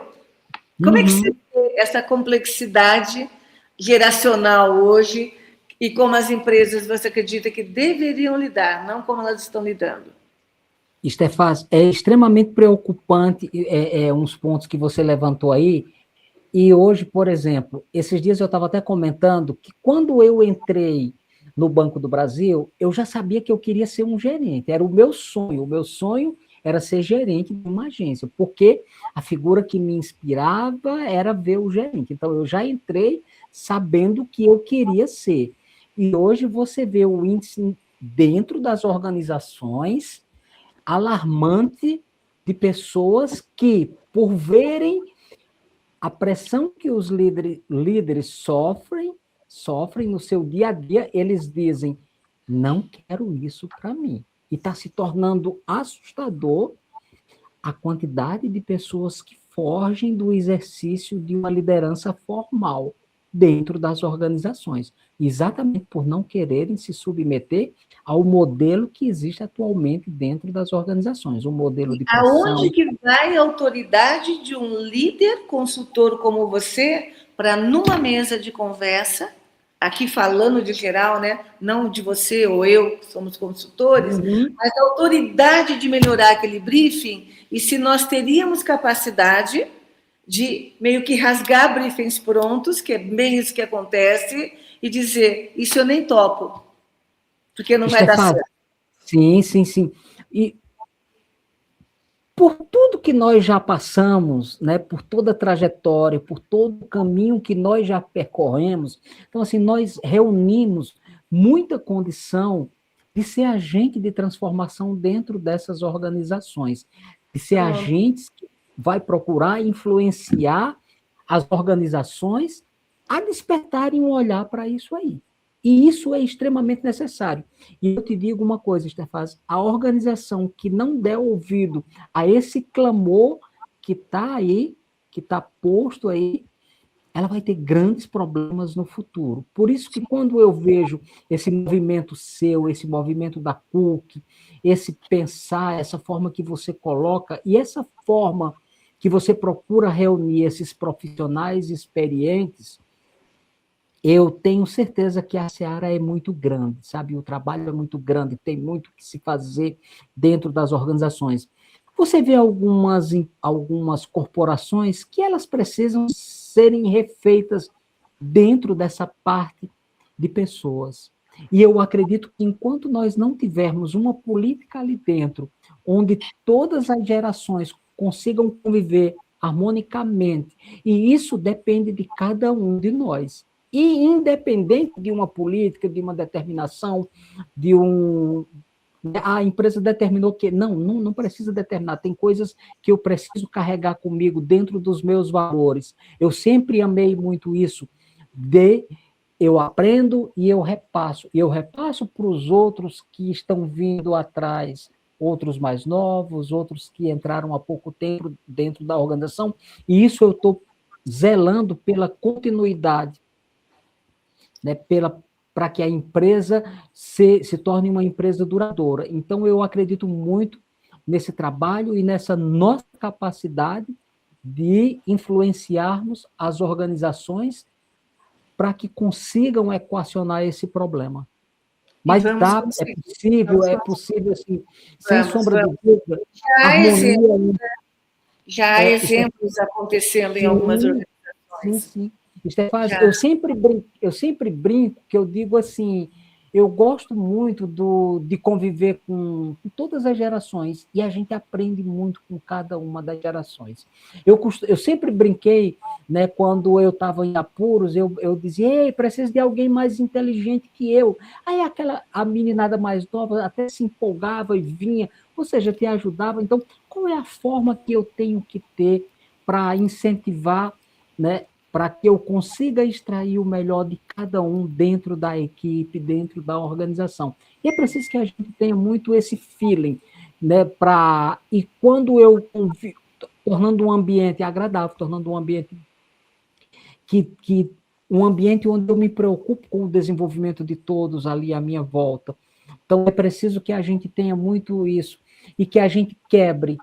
Como é que você vê essa complexidade geracional hoje e como as empresas você acredita que deveriam lidar, não como elas estão lidando? Estefaz, é extremamente preocupante uns pontos que você levantou aí. E hoje, por exemplo, esses dias eu estava até comentando que quando eu entrei no Banco do Brasil, eu já sabia que eu queria ser um gerente, era o meu sonho. O meu sonho era ser gerente de uma agência, porque a figura que me inspirava era ver o gerente. Então, eu já entrei sabendo que eu queria ser. E hoje você vê o índice dentro das organizações alarmante de pessoas que, por verem a pressão que os líderes sofrem no seu dia a dia, eles dizem, não quero isso para mim. E está se tornando assustador a quantidade de pessoas que fogem do exercício de uma liderança formal. dentro das organizações, exatamente por não quererem se submeter ao modelo que existe atualmente dentro das organizações, um modelo de Aonde pressão. que vai a autoridade de um líder consultor como você para, numa mesa de conversa, aqui falando de geral, né? Não de você ou eu, que somos consultores, Uhum. mas a autoridade de melhorar aquele briefing e se nós teríamos capacidade de meio que rasgar briefings prontos, que é bem isso que acontece, e dizer, isso eu nem topo, porque não vai dar Stefano, certo. sim, sim, sim. E por tudo que nós já passamos, né, por toda a trajetória, por todo o caminho que nós já percorremos, então, assim, nós reunimos muita condição de ser agente de transformação dentro dessas organizações, de ser Pronto. agentes que vai procurar influenciar as organizações a despertarem um olhar para isso aí. E isso é extremamente necessário. E eu te digo uma coisa, Stefaz, a organização que não der ouvido a esse clamor que está aí, que está posto aí, ela vai ter grandes problemas no futuro. Por isso que quando eu vejo esse movimento seu, esse movimento da CUC, esse pensar, essa forma que você coloca, e essa forma que você procura reunir esses profissionais experientes, eu tenho certeza que a seara é muito grande, sabe? O trabalho é muito grande, tem muito que se fazer dentro das organizações. Você vê algumas corporações que elas precisam serem refeitas dentro dessa parte de pessoas. E eu acredito que enquanto nós não tivermos uma política ali dentro, onde todas as gerações consigam conviver harmonicamente, e isso depende de cada um de nós. E independente de uma política, de uma determinação, de um. A empresa determinou que não precisa determinar, tem coisas que eu preciso carregar comigo dentro dos meus valores. Eu sempre amei muito isso, eu aprendo e eu repasso. E eu repasso para os outros que estão vindo atrás, outros mais novos, outros que entraram há pouco tempo dentro da organização, e isso eu estou zelando pela continuidade, né, para que a empresa se torne uma empresa duradoura. Então, eu acredito muito nesse trabalho e nessa nossa capacidade de influenciarmos as organizações para que consigam equacionar esse problema. E Mas vamos conseguir. é possível, assim, sem Vamos. sombra de dúvida, Já há harmonia. Já há exemplos acontecendo em algumas organizações. Sim. Stefaz, eu sempre brinco que eu digo assim, eu gosto muito de conviver com todas as gerações e a gente aprende muito com cada uma das gerações. Eu sempre brinquei, né, quando eu estava em apuros, eu dizia, ei, preciso de alguém mais inteligente que eu. Aí a meninada mais nova até se empolgava e vinha, ou seja, te ajudava. Então, qual é a forma que eu tenho que ter para incentivar, né, para que eu consiga extrair o melhor de cada um dentro da equipe, dentro da organização? E é preciso que a gente tenha muito esse feeling, né, e quando eu tornando um ambiente agradável, tornando um ambiente um ambiente onde eu me preocupo com o desenvolvimento de todos ali à minha volta. Então, é preciso que a gente tenha muito isso e que a gente quebre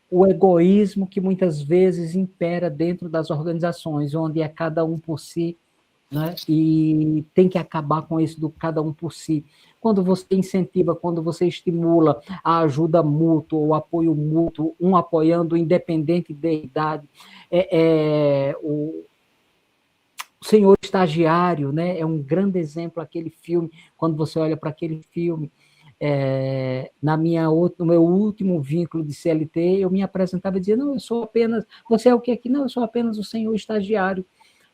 o egoísmo que muitas vezes impera dentro das organizações, onde é cada um por si, né? E tem que acabar com isso do cada um por si. Quando você incentiva, quando você estimula a ajuda mútua, o apoio mútuo, um apoiando independente da idade, o Senhor Estagiário, né? É um grande exemplo aquele filme, quando você olha para aquele filme. No meu último vínculo de CLT, eu me apresentava e dizia, não, eu sou apenas, você é o que aqui? Não, eu sou apenas o senhor estagiário.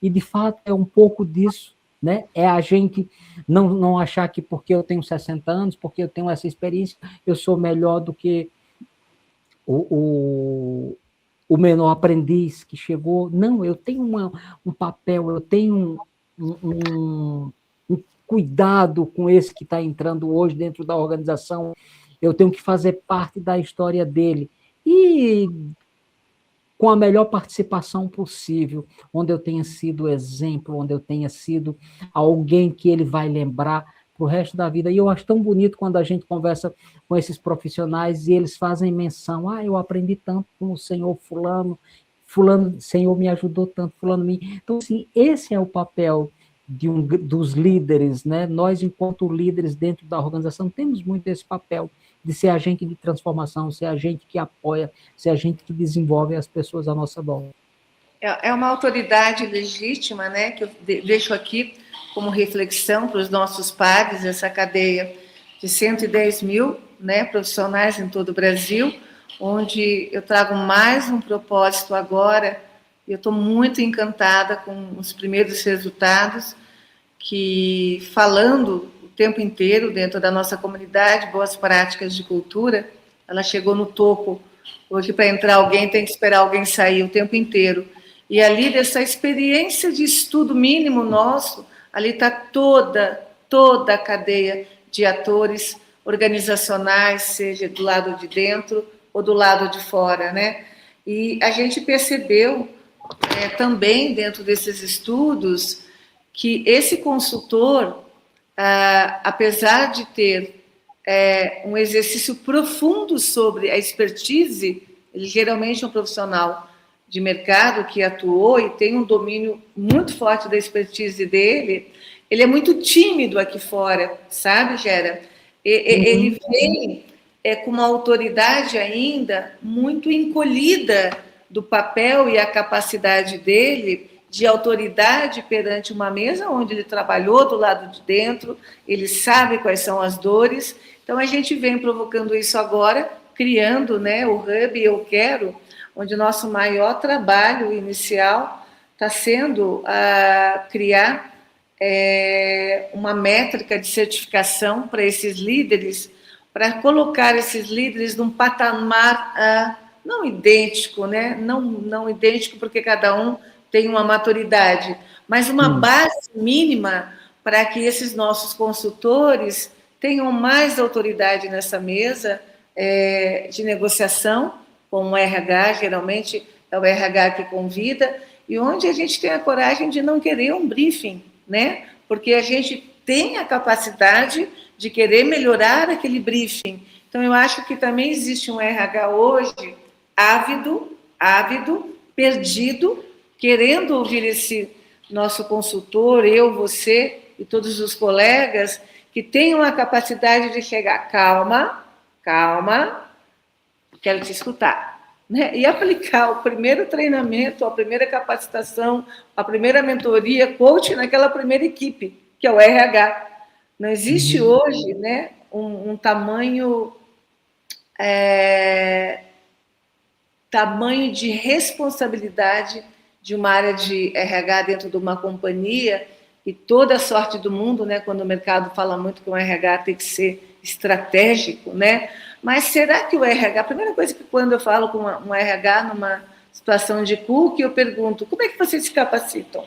E, de fato, é um pouco disso, né? É a gente não achar que porque eu tenho 60 anos, porque eu tenho essa experiência, eu sou melhor do que o menor aprendiz que chegou. Não, eu tenho um papel, eu tenho um cuidado com esse que está entrando hoje dentro da organização, eu tenho que fazer parte da história dele. E com a melhor participação possível, onde eu tenha sido exemplo, onde eu tenha sido alguém que ele vai lembrar para o resto da vida. E eu acho tão bonito quando a gente conversa com esses profissionais e eles fazem menção, eu aprendi tanto com o senhor fulano, senhor me ajudou tanto, fulano me... Então, assim, esse é o papel dos líderes, né? Nós, enquanto líderes dentro da organização, temos muito esse papel de ser agente de transformação, ser agente que apoia, ser agente que desenvolve as pessoas à nossa volta. É uma autoridade legítima, né, que eu deixo aqui como reflexão para os nossos pares, essa cadeia de 110 mil, né, profissionais em todo o Brasil, onde eu trago mais um propósito agora. Eu estou muito encantada com os primeiros resultados, que falando o tempo inteiro dentro da nossa comunidade, boas práticas de cultura, ela chegou no topo. Hoje, para entrar alguém, tem que esperar alguém sair o tempo inteiro. E ali, dessa experiência de estudo mínimo nosso, ali está toda a cadeia de atores organizacionais, seja do lado de dentro ou do lado de fora, né? E a gente percebeu também, dentro desses estudos, que esse consultor, apesar de ter um exercício profundo sobre a expertise, ele geralmente é um profissional de mercado que atuou e tem um domínio muito forte da expertise dele, ele é muito tímido aqui fora, sabe, Gera? Ele vem com uma autoridade ainda muito encolhida do papel e a capacidade dele de autoridade perante uma mesa onde ele trabalhou do lado de dentro, ele sabe quais são as dores. Então, a gente vem provocando isso agora, criando, né, o Hub Eu Quero, onde o nosso maior trabalho inicial está sendo criar uma métrica de certificação para esses líderes, para colocar esses líderes num patamar não idêntico, né? Não idêntico porque cada um tem uma maturidade, mas uma base mínima para que esses nossos consultores tenham mais autoridade nessa mesa de negociação com o RH, geralmente é o RH que convida, e onde a gente tem a coragem de não querer um briefing, né? Porque a gente tem a capacidade de querer melhorar aquele briefing. Então, eu acho que também existe um RH hoje ávido, perdido, querendo ouvir esse nosso consultor, eu, você e todos os colegas, que tenham a capacidade de chegar, calma, quero te escutar, né? E aplicar o primeiro treinamento, a primeira capacitação, a primeira mentoria, coach naquela primeira equipe, que é o RH. Não existe hoje, né, um tamanho de responsabilidade de uma área de RH dentro de uma companhia, e toda a sorte do mundo, né, quando o mercado fala muito que o RH tem que ser estratégico, né? Mas será que o RH... A primeira coisa que quando eu falo com um RH numa situação de CUC, eu pergunto, como é que vocês se capacitam?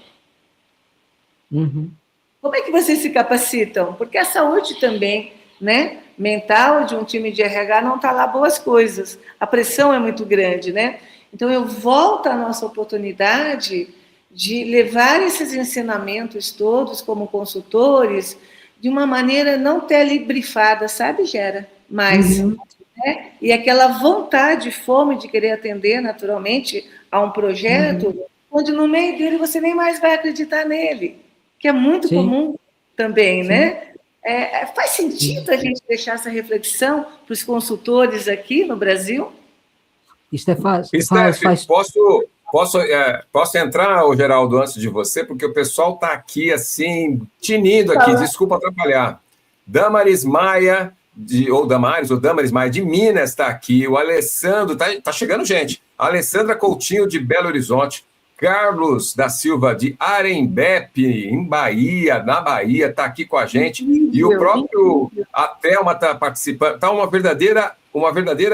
Como é que vocês se capacitam? Porque a saúde também, né, mental de um time de RH não está lá boas coisas. A pressão é muito grande, né? Então, eu volto à nossa oportunidade de levar esses ensinamentos todos como consultores de uma maneira não telebrifada, sabe, Gera? Mas, né? E aquela vontade, fome de querer atender naturalmente a um projeto, onde no meio dele você nem mais vai acreditar nele, que é muito comum também, né? Faz sentido a gente deixar essa reflexão para os consultores aqui no Brasil? Steph, posso entrar, Geraldo, antes de você, porque o pessoal está aqui, assim, tinindo aqui, desculpa atrapalhar. Damaris Maia, Damaris Maia, de Minas, está aqui, o Alessandro, tá chegando gente, a Alessandra Coutinho, de Belo Horizonte, Carlos da Silva, de Arembepe, na Bahia, está aqui com a gente, e o próprio a Thelma está participando, está uma verdadeira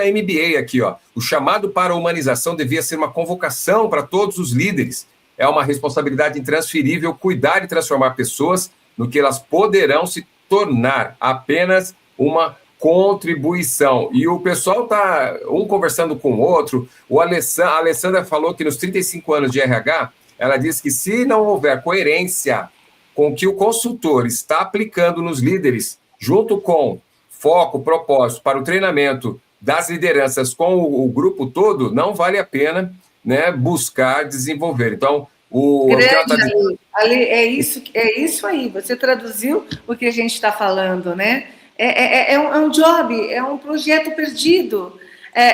MBA aqui, ó. O chamado para a humanização devia ser uma convocação para todos os líderes. É uma responsabilidade intransferível cuidar e transformar pessoas no que elas poderão se tornar, apenas uma contribuição. E o pessoal está um conversando com o outro. A Alessandra falou que nos 35 anos de RH, ela disse que se não houver coerência com o que o consultor está aplicando nos líderes, junto com foco, propósito para o treinamento das lideranças com o grupo todo, não vale a pena, né, buscar desenvolver. Então, é isso aí, você traduziu o que a gente está falando, né? É um job, é um projeto perdido.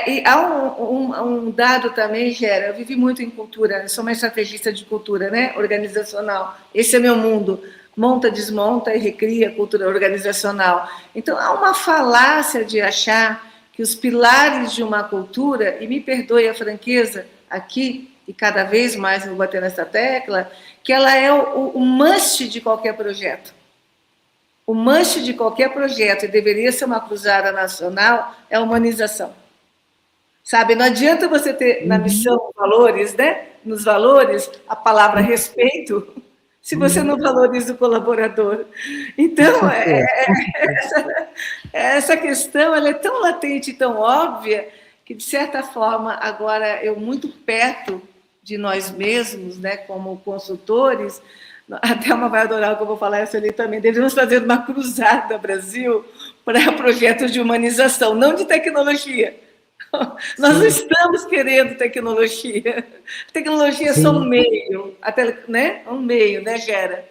E há um dado também, Gera, eu vivi muito em cultura, eu sou uma estrategista de cultura, né, organizacional, esse é meu mundo, monta, desmonta e recria cultura organizacional. Então, há uma falácia de achar que os pilares de uma cultura, e me perdoe a franqueza aqui, e cada vez mais eu vou bater nessa tecla, que ela é o must de qualquer projeto. O must de qualquer projeto, e deveria ser uma cruzada nacional, é a humanização. Sabe, não adianta você ter na missão valores, né? Nos valores, a palavra respeito, se você não valoriza o colaborador. Então, essa questão ela é tão latente, tão óbvia, que, de certa forma, agora eu muito perto de nós mesmos, né, como consultores, a Thelma vai adorar o que eu vou falar isso ali também, devemos fazer uma cruzada, Brasil, para projetos de humanização, não de tecnologia. Nós não estamos querendo tecnologia. Tecnologia é só um meio, até, né? Um meio, né, Gera?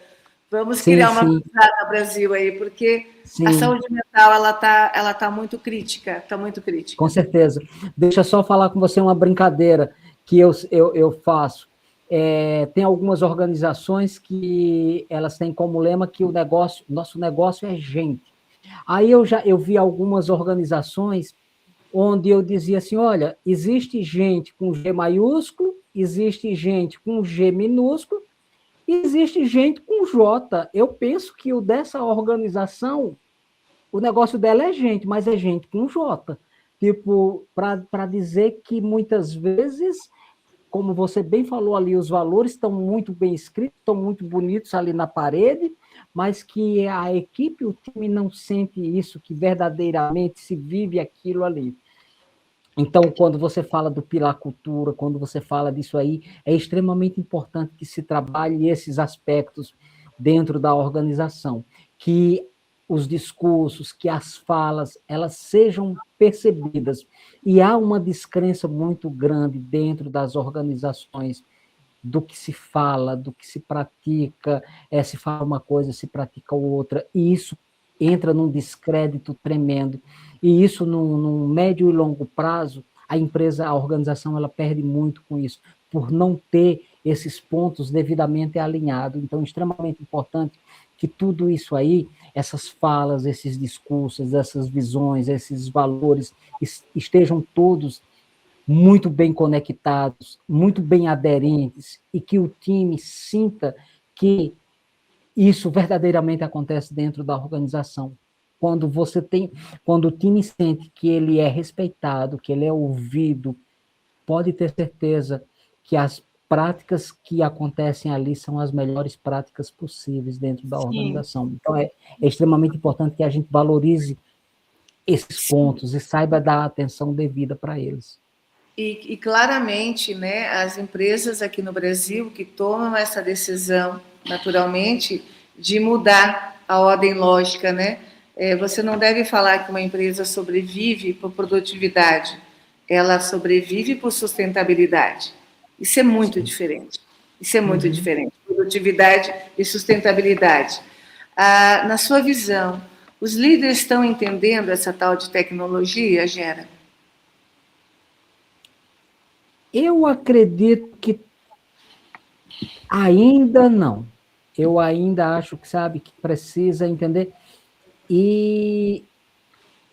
Vamos criar uma cruzada no Brasil aí, porque a saúde mental ela tá muito crítica, está muito crítica. Com certeza. Deixa eu só falar com você uma brincadeira que eu faço. Tem algumas organizações que elas têm como lema que nosso negócio é gente. Aí eu vi algumas organizações onde eu dizia assim, olha, existe gente com G maiúsculo, existe gente com G minúsculo, e existe gente com J. Eu penso que o dessa organização, o negócio dela é gente, mas é gente com J. Tipo, para dizer que muitas vezes, como você bem falou ali, os valores estão muito bem escritos, estão muito bonitos ali na parede, mas que a equipe, o time não sente isso, que verdadeiramente se vive aquilo ali. Então, quando você fala do pilar cultura, quando você fala disso aí, é extremamente importante que se trabalhe esses aspectos dentro da organização, que os discursos, que as falas, elas sejam percebidas. E há uma descrença muito grande dentro das organizações do que se fala, do que se pratica, se fala uma coisa, se pratica outra, e isso entra num descrédito tremendo. E isso, no médio e longo prazo, a organização, ela perde muito com isso, por não ter esses pontos devidamente alinhados. Então, é extremamente importante que tudo isso aí, essas falas, esses discursos, essas visões, esses valores, estejam todos muito bem conectados, muito bem aderentes, e que o time sinta que isso verdadeiramente acontece dentro da organização. Quando o time sente que ele é respeitado, que ele é ouvido, pode ter certeza que as práticas que acontecem ali são as melhores práticas possíveis dentro da organização. Então, é extremamente importante que a gente valorize esses pontos e saiba dar a atenção devida para eles. E claramente, né, as empresas aqui no Brasil que tomam essa decisão, naturalmente, de mudar a ordem lógica, né? Você não deve falar que uma empresa sobrevive por produtividade, ela sobrevive por sustentabilidade. Isso é muito diferente. Isso é muito diferente. Produtividade e sustentabilidade. Na sua visão, os líderes estão entendendo essa tal de tecnologia, Gera? Eu acredito que ainda não. Eu ainda acho que, que precisa entender. E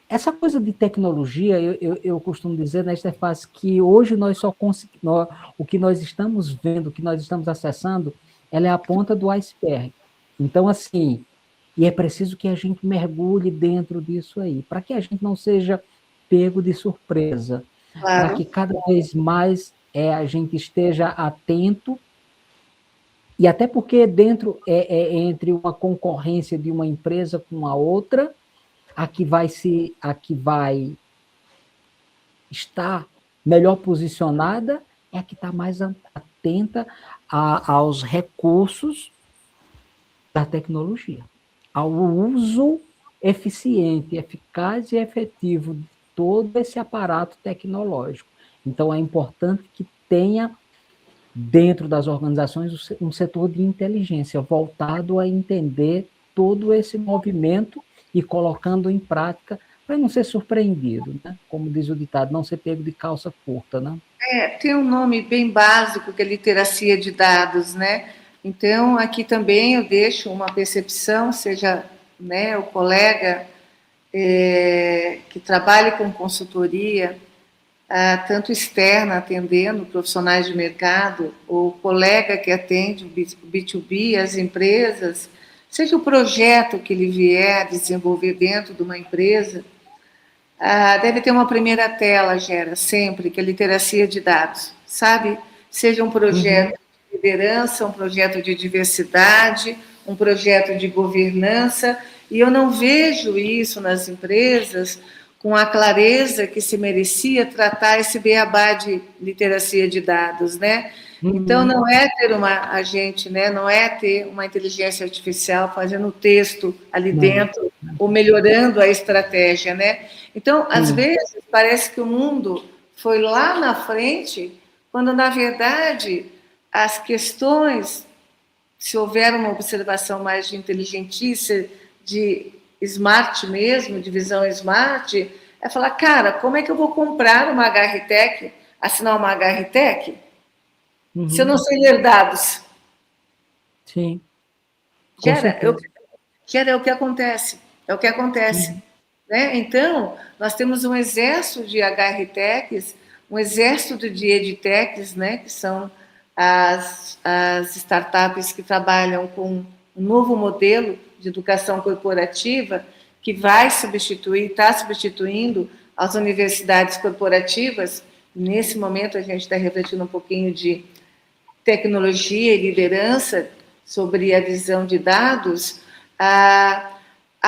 essa coisa de tecnologia, eu costumo dizer, né, Stefas, que hoje nós só conseguimos, o que nós estamos vendo, o que nós estamos acessando, ela é a ponta do iceberg. Então, assim, e é preciso que a gente mergulhe dentro disso aí, para que a gente não seja pego de surpresa, para que cada vez mais a gente esteja atento, e até porque dentro entre uma concorrência de uma empresa com a outra, a que vai estar melhor posicionada é a que está mais atenta aos recursos da tecnologia, ao uso eficiente, eficaz e efetivo de todo esse aparato tecnológico. Então, é importante que tenha, dentro das organizações, um setor de inteligência voltado a entender todo esse movimento e colocando em prática para não ser surpreendido, né? Como diz o ditado, não ser pego de calça curta, né? Tem um nome bem básico, que é literacia de dados, né? Então, aqui também eu deixo uma percepção, seja, né, o colega que trabalha com consultoria, tanto externa, atendendo profissionais de mercado, ou o colega que atende o B2B, as empresas, seja o projeto que ele vier desenvolver dentro de uma empresa, deve ter uma primeira tela, Gera, sempre, que é literacia de dados, sabe? Seja um projeto de liderança, um projeto de diversidade, um projeto de governança, e eu não vejo isso nas empresas com a clareza que se merecia tratar esse beabá de literacia de dados, né? Então, não é ter uma agente, né? Não é ter uma inteligência artificial fazendo o texto ali dentro, ou melhorando a estratégia, né? Então, às vezes, parece que o mundo foi lá na frente, quando, na verdade, as questões, se houver uma observação mais de inteligentice, de smart mesmo, de visão smart, é falar, cara, como é que eu vou comprar uma HRTech, assinar uma HRTech, se eu não sei ler dados? Sim. Gera, é o que acontece. É o que acontece. Né? Então, nós temos um exército de HRTechs, um exército de EdTechs, né, que são as startups que trabalham com um novo modelo de educação corporativa que vai substituir, está substituindo as universidades corporativas. Nesse momento, a gente está refletindo um pouquinho de tecnologia e liderança sobre a visão de dados. Há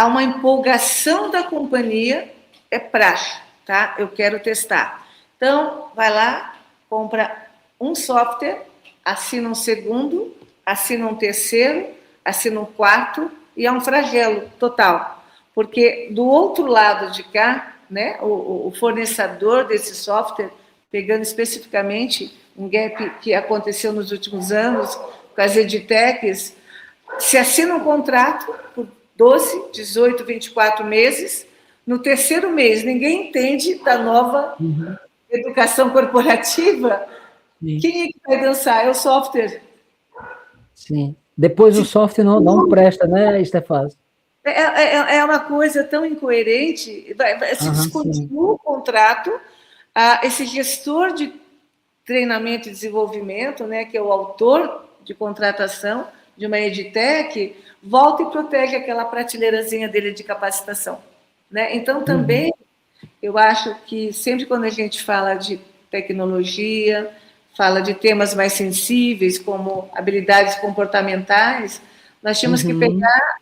uma empolgação da companhia, é praxe, tá? Eu quero testar. Então, vai lá, compra um software, assina um segundo, assina um terceiro, assina um quarto, e é um flagelo total. Porque do outro lado de cá, né, o fornecedor desse software, pegando especificamente um gap que aconteceu nos últimos anos com as edtechs, se assina um contrato por 12, 18, 24 meses, no terceiro mês ninguém entende da nova educação corporativa, quem é que vai dançar? É o software. Sim. Depois o software não presta, né, Stefaz? É uma coisa tão incoerente, se descontinua o contrato, esse gestor de treinamento e desenvolvimento, né, que é o autor de contratação de uma edtech, volta e protege aquela prateleirazinha dele de capacitação. Né? Então, também, eu acho que sempre quando a gente fala de tecnologia, fala de temas mais sensíveis, como habilidades comportamentais, nós tínhamos que pegar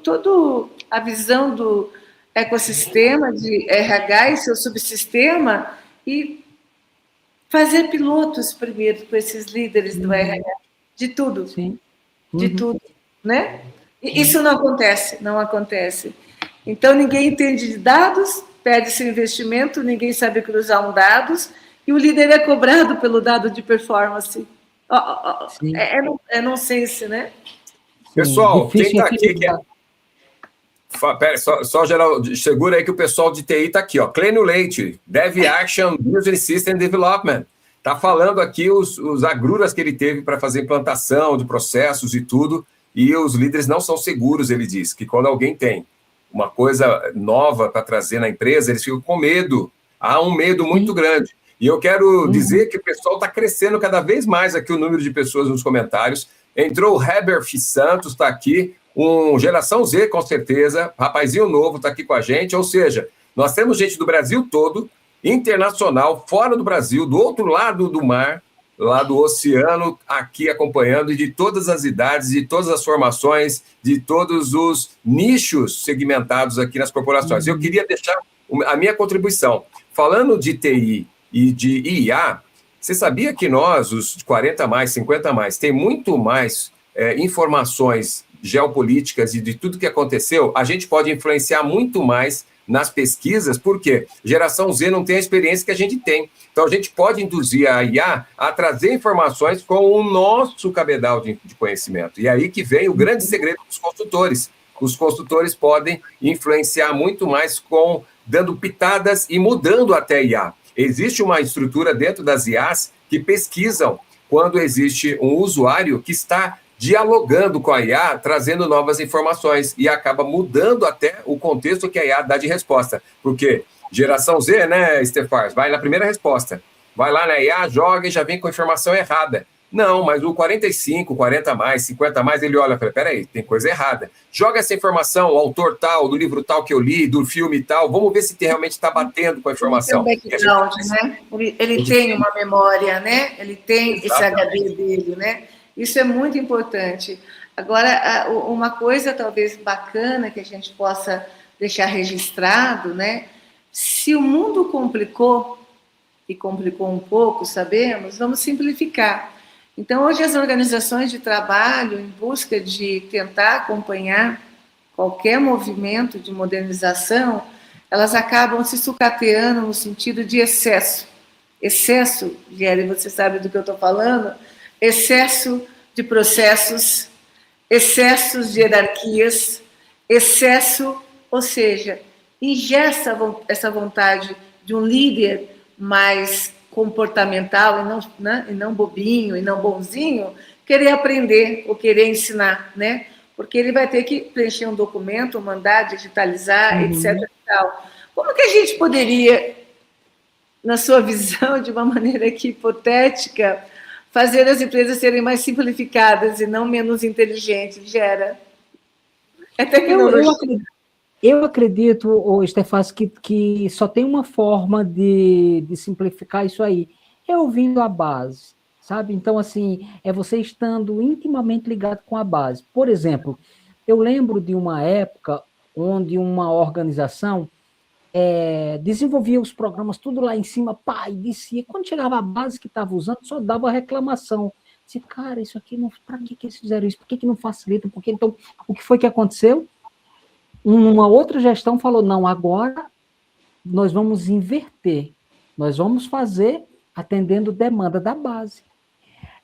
toda a visão do ecossistema de RH e seu subsistema e fazer pilotos primeiro com esses líderes do RH, de tudo. Sim. De tudo, né? E isso não acontece. Então, ninguém entende de dados, perde-se investimento, ninguém sabe cruzar dados, e o líder é cobrado pelo dado de performance. É nonsense, né? Pessoal, quem está aqui... Pera, só geral, segura aí que o pessoal de TI está aqui, ó. Clênio Leite, Dev Action Business System Development. Está falando aqui os agruras que ele teve para fazer implantação de processos e tudo, e os líderes não são seguros, ele diz, que quando alguém tem uma coisa nova para trazer na empresa, eles ficam com medo. Há um medo muito grande. E eu quero dizer que o pessoal está crescendo cada vez mais aqui, o número de pessoas nos comentários. Entrou o Heber Santos, está aqui, Geração Z, com certeza, rapazinho novo está aqui com a gente, ou seja, nós temos gente do Brasil todo, internacional, fora do Brasil, do outro lado do mar, lá do oceano, aqui acompanhando, e de todas as idades, de todas as formações, de todos os nichos segmentados aqui nas corporações. Eu queria deixar a minha contribuição. Falando de TI e de IA, você sabia que nós, os 40 mais, 50 mais, tem muito mais informações geopolíticas e de tudo que aconteceu? A gente pode influenciar muito mais nas pesquisas, porque geração Z não tem a experiência que a gente tem. Então, a gente pode induzir a IA a trazer informações com o nosso cabedal de conhecimento. E aí que vem o grande segredo dos consultores. Os consultores podem influenciar muito mais dando pitadas e mudando até a IA. Existe uma estrutura dentro das IAs que pesquisam quando existe um usuário que está dialogando com a IA, trazendo novas informações, e acaba mudando até o contexto que a IA dá de resposta. Porque geração Z, né, Stefans, vai na primeira resposta. Vai lá na IA, joga e já vem com a informação errada. Não, mas o 45, 40 mais, 50 mais, ele olha e fala, peraí, tem coisa errada. Joga essa informação, o autor tal, do livro tal que eu li, do filme tal, vamos ver se realmente está batendo com a informação. Ele tem um background, né? Ele tem uma memória, né? Ele tem esse HD dele, né? Isso é muito importante. Agora, uma coisa talvez bacana que a gente possa deixar registrado, né? Se o mundo complicou, e complicou um pouco, sabemos, vamos simplificar. Então, hoje as organizações de trabalho, em busca de tentar acompanhar qualquer movimento de modernização, elas acabam se sucateando no sentido de excesso. Excesso, Jerry, você sabe do que eu estou falando? Excesso de processos, excessos de hierarquias, excesso, ou seja, ingessa essa vontade de um líder mais comportamental e não bobinho, e não bonzinho, querer aprender ou querer ensinar, né? Porque ele vai ter que preencher um documento, mandar, digitalizar, etc. E tal. Como que a gente poderia, na sua visão, de uma maneira aqui hipotética, fazer as empresas serem mais simplificadas e não menos inteligentes? Gera. É tecnologia. Eu acredito, Stefans, que só tem uma forma de simplificar isso aí. É ouvindo a base, sabe? Então, assim, é você estando intimamente ligado com a base. Por exemplo, eu lembro de uma época onde uma organização desenvolvia os programas tudo lá em cima, pá, e descia. Quando chegava a base que estava usando, só dava reclamação. Disse, cara, isso aqui, para que eles fizeram isso? Por que não facilita? Porque, então, o que foi que aconteceu? Uma outra gestão falou, não, agora nós vamos inverter, nós vamos fazer atendendo demanda da base.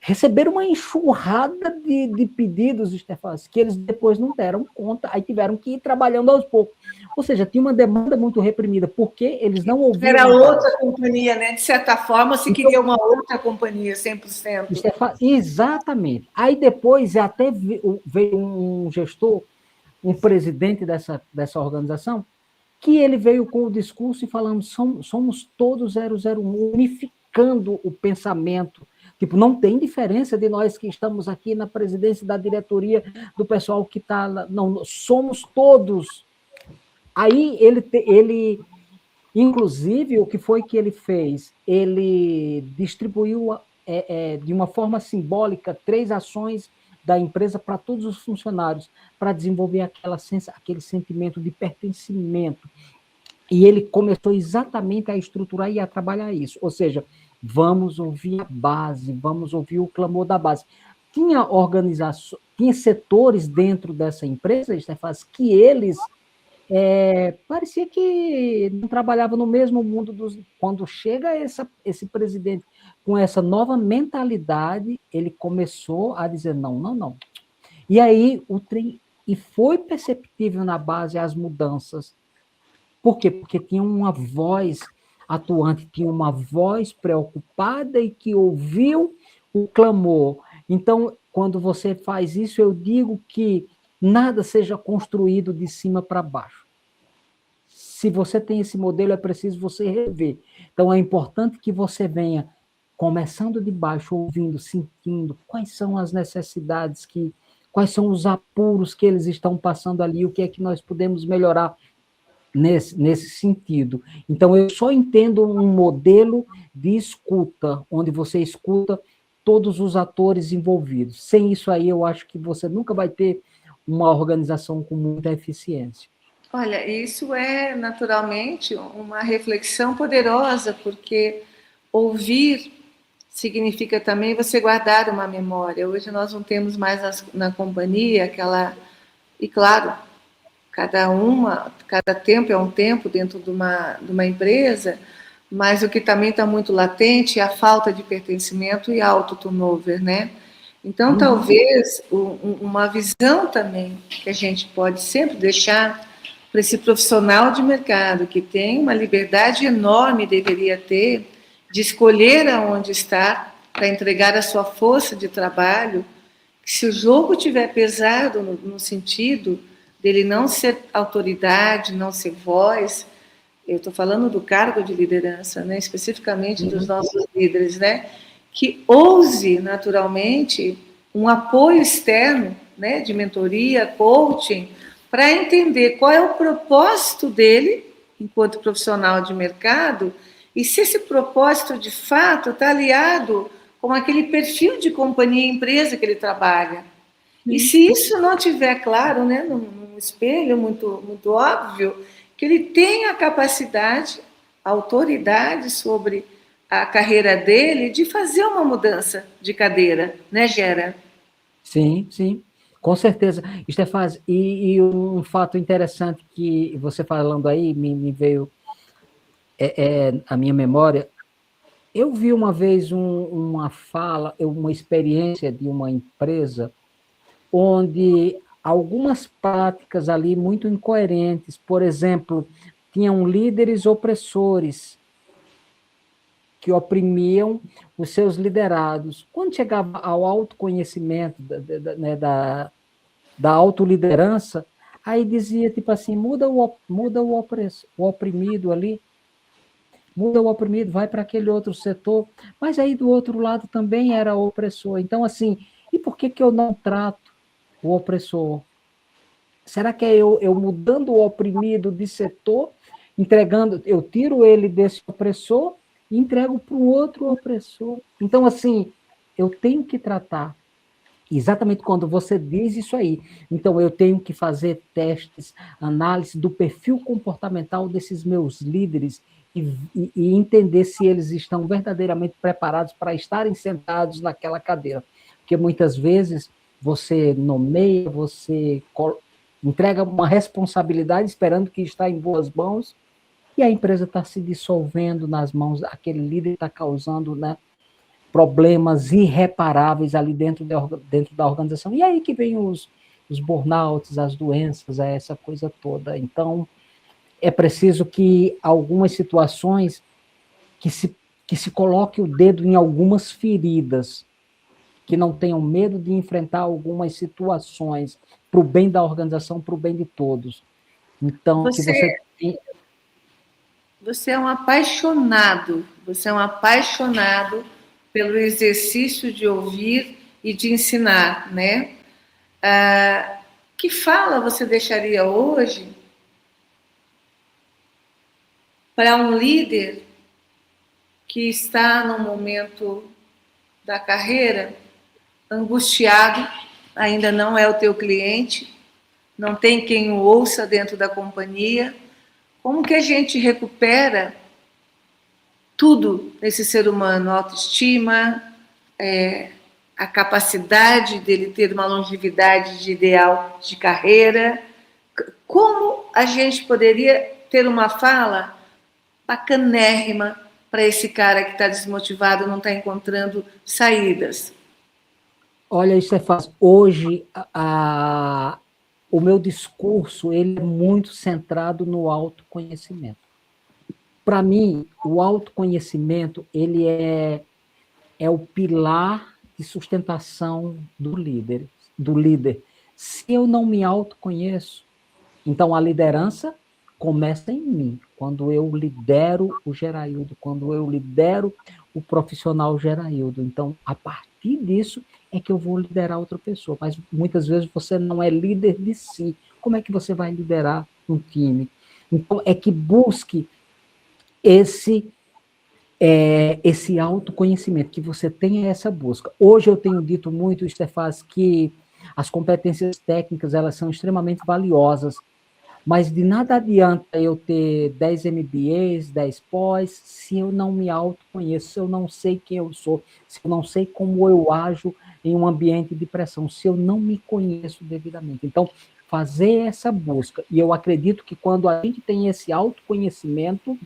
Receberam uma enxurrada de pedidos, Stefans, que eles depois não deram conta, aí tiveram que ir trabalhando aos poucos. Ou seja, tinha uma demanda muito reprimida, porque eles não ouviram... Era outra companhia, né? De certa forma, se queria uma outra companhia, 100%. Stefans, exatamente. Aí depois até veio um gestor, um presidente dessa organização, que ele veio com o discurso e falando, somos todos 001, unificando o pensamento. Tipo, não tem diferença de nós que estamos aqui na presidência da diretoria, do pessoal que está lá. Não, somos todos. Aí ele, inclusive, o que foi que ele fez? Ele distribuiu de uma forma simbólica 3 ações da empresa para todos os funcionários, para desenvolver aquele sentimento de pertencimento. E ele começou exatamente a estruturar e a trabalhar isso. Ou seja, vamos ouvir a base, vamos ouvir o clamor da base. Tinha tinha setores dentro dessa empresa, Stefans, que eles parecia que não trabalhavam no mesmo mundo quando chega esse presidente com essa nova mentalidade, ele começou a dizer não. E aí e foi perceptível na base as mudanças. Por quê? Porque tinha uma voz atuante, tinha uma voz preocupada e que ouviu o clamor. Então, quando você faz isso, eu digo que nada seja construído de cima para baixo. Se você tem esse modelo, é preciso você rever. Então, é importante que você venha começando de baixo, ouvindo, sentindo quais são as necessidades, quais são os apuros que eles estão passando ali, o que é que nós podemos melhorar nesse sentido. Então, eu só entendo um modelo de escuta, onde você escuta todos os atores envolvidos. Sem isso aí, eu acho que você nunca vai ter uma organização com muita eficiência. Olha, isso é naturalmente uma reflexão poderosa, porque ouvir significa também você guardar uma memória. Hoje nós não temos mais na companhia aquela. E claro, cada tempo é um tempo dentro de uma empresa, mas o que também está muito latente é a falta de pertencimento e auto-turnover, né? Então, talvez uma visão também que a gente pode sempre deixar para esse profissional de mercado que tem uma liberdade enorme, deveria ter, de escolher aonde estar para entregar a sua força de trabalho. Se o jogo tiver pesado no sentido dele não ser autoridade, não ser voz, eu estou falando do cargo de liderança, né, especificamente dos nossos líderes, né, que ouse naturalmente um apoio externo, né, de mentoria, coaching, para entender qual é o propósito dele enquanto profissional de mercado e se esse propósito de fato está aliado com aquele perfil de companhia e empresa que ele trabalha. E se isso não tiver claro, né, num espelho muito, muito óbvio, que ele tenha a capacidade, a autoridade sobre a carreira dele de fazer uma mudança de cadeira, né, Gera? Sim, sim, com certeza. Stefaz, e um fato interessante que você falando aí me veio à minha memória. Eu vi uma vez uma fala, uma experiência de uma empresa onde algumas práticas ali muito incoerentes, por exemplo, tinham líderes opressores que oprimiam os seus liderados. Quando chegava ao autoconhecimento né, da autoliderança, aí dizia tipo assim, muda o oprimido ali, muda o oprimido, vai para aquele outro setor, mas aí do outro lado também era opressor. Então, assim, e por que eu não trato o opressor? Será que é eu mudando o oprimido de setor, entregando, eu tiro ele desse opressor e entrego para um outro opressor? Então, assim, eu tenho que tratar. Exatamente quando você diz isso aí. Então, eu tenho que fazer testes, análise do perfil comportamental desses meus líderes e entender se eles estão verdadeiramente preparados para estarem sentados naquela cadeira. Porque muitas vezes você nomeia, você entrega uma responsabilidade esperando que está em boas mãos e a empresa está se dissolvendo nas mãos, aquele líder está causando, né, problemas irreparáveis ali dentro da organização. E aí que vem os burnouts, as doenças, essa coisa toda. Então, é preciso que algumas situações que se coloque o dedo em algumas feridas, que não tenham medo de enfrentar algumas situações para o bem da organização, para o bem de todos. Então, Você é um apaixonado, pelo exercício de ouvir e de ensinar, né? Que fala você deixaria hoje para um líder que está no momento da carreira angustiado, ainda não é o teu cliente, não tem quem o ouça dentro da companhia? Como que a gente recupera tudo nesse ser humano? Autoestima, a capacidade dele ter uma longevidade de ideal de carreira. Como a gente poderia ter uma fala bacanérrima para esse cara que está desmotivado, não está encontrando saídas? Olha, isso é fácil. Hoje, o meu discurso ele é muito centrado no autoconhecimento. Para mim, o autoconhecimento ele é o pilar de sustentação do líder. Se eu não me autoconheço, então a liderança começa em mim. Quando eu lidero o Geraildo, quando eu lidero o profissional Geraildo. Então, a partir disso é que eu vou liderar outra pessoa. Mas muitas vezes você não é líder de si. Como é que você vai liderar um time? Então, é que busque esse autoconhecimento, que você tenha essa busca. Hoje eu tenho dito muito, Stefaz, que as competências técnicas, elas são extremamente valiosas, mas de nada adianta eu ter 10 MBAs, 10 pós, se eu não me autoconheço, se eu não sei quem eu sou, se eu não sei como eu ajo em um ambiente de pressão, se eu não me conheço devidamente. Então, fazer essa busca, e eu acredito que quando a gente tem esse autoconhecimento,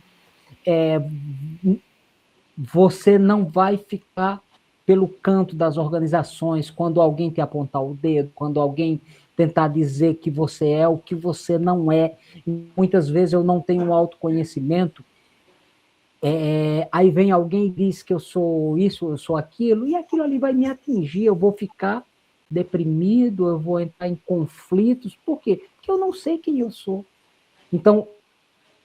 você não vai ficar pelo canto das organizações, quando alguém te apontar o dedo, quando alguém tentar dizer que você é o que você não é. E muitas vezes eu não tenho um autoconhecimento, aí vem alguém e diz que eu sou isso, eu sou aquilo, e aquilo ali vai me atingir, eu vou ficar deprimido, eu vou entrar em conflitos. Por quê? Porque eu não sei quem eu sou. Então,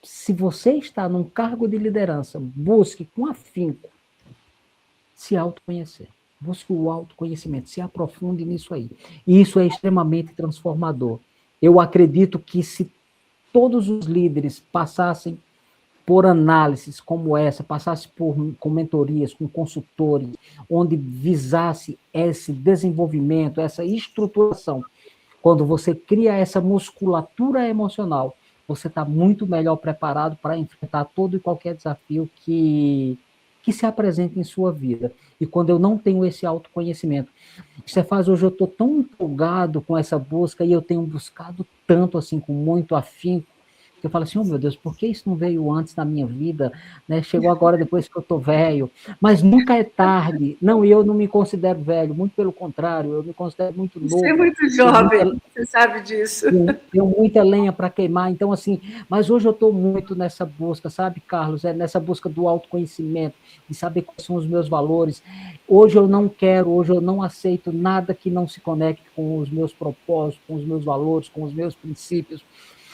se você está num cargo de liderança, busque com afinco se autoconhecer. Busque o autoconhecimento, se aprofunde nisso aí. E isso é extremamente transformador. Eu acredito que se todos os líderes passassem por análises como essa, passassem com mentorias, com consultores, onde visasse esse desenvolvimento, essa estruturação, quando você cria essa musculatura emocional, você está muito melhor preparado para enfrentar todo e qualquer desafio que se apresenta em sua vida. E quando eu não tenho esse autoconhecimento, Stefaz, hoje eu estou tão empolgado com essa busca e eu tenho buscado tanto, assim, com muito afinco, que eu falo assim, oh meu Deus, por que isso não veio antes na minha vida? Né? Chegou agora depois que eu estou velho. Mas nunca é tarde. Não, eu não me considero velho, muito pelo contrário, eu me considero muito novo. Você é muito jovem, você sabe disso. Tenho muita lenha para queimar, então assim, mas hoje eu estou muito nessa busca, sabe, Carlos? Nessa busca do autoconhecimento, de saber quais são os meus valores. Hoje eu não aceito nada que não se conecte com os meus propósitos, com os meus valores, com os meus princípios.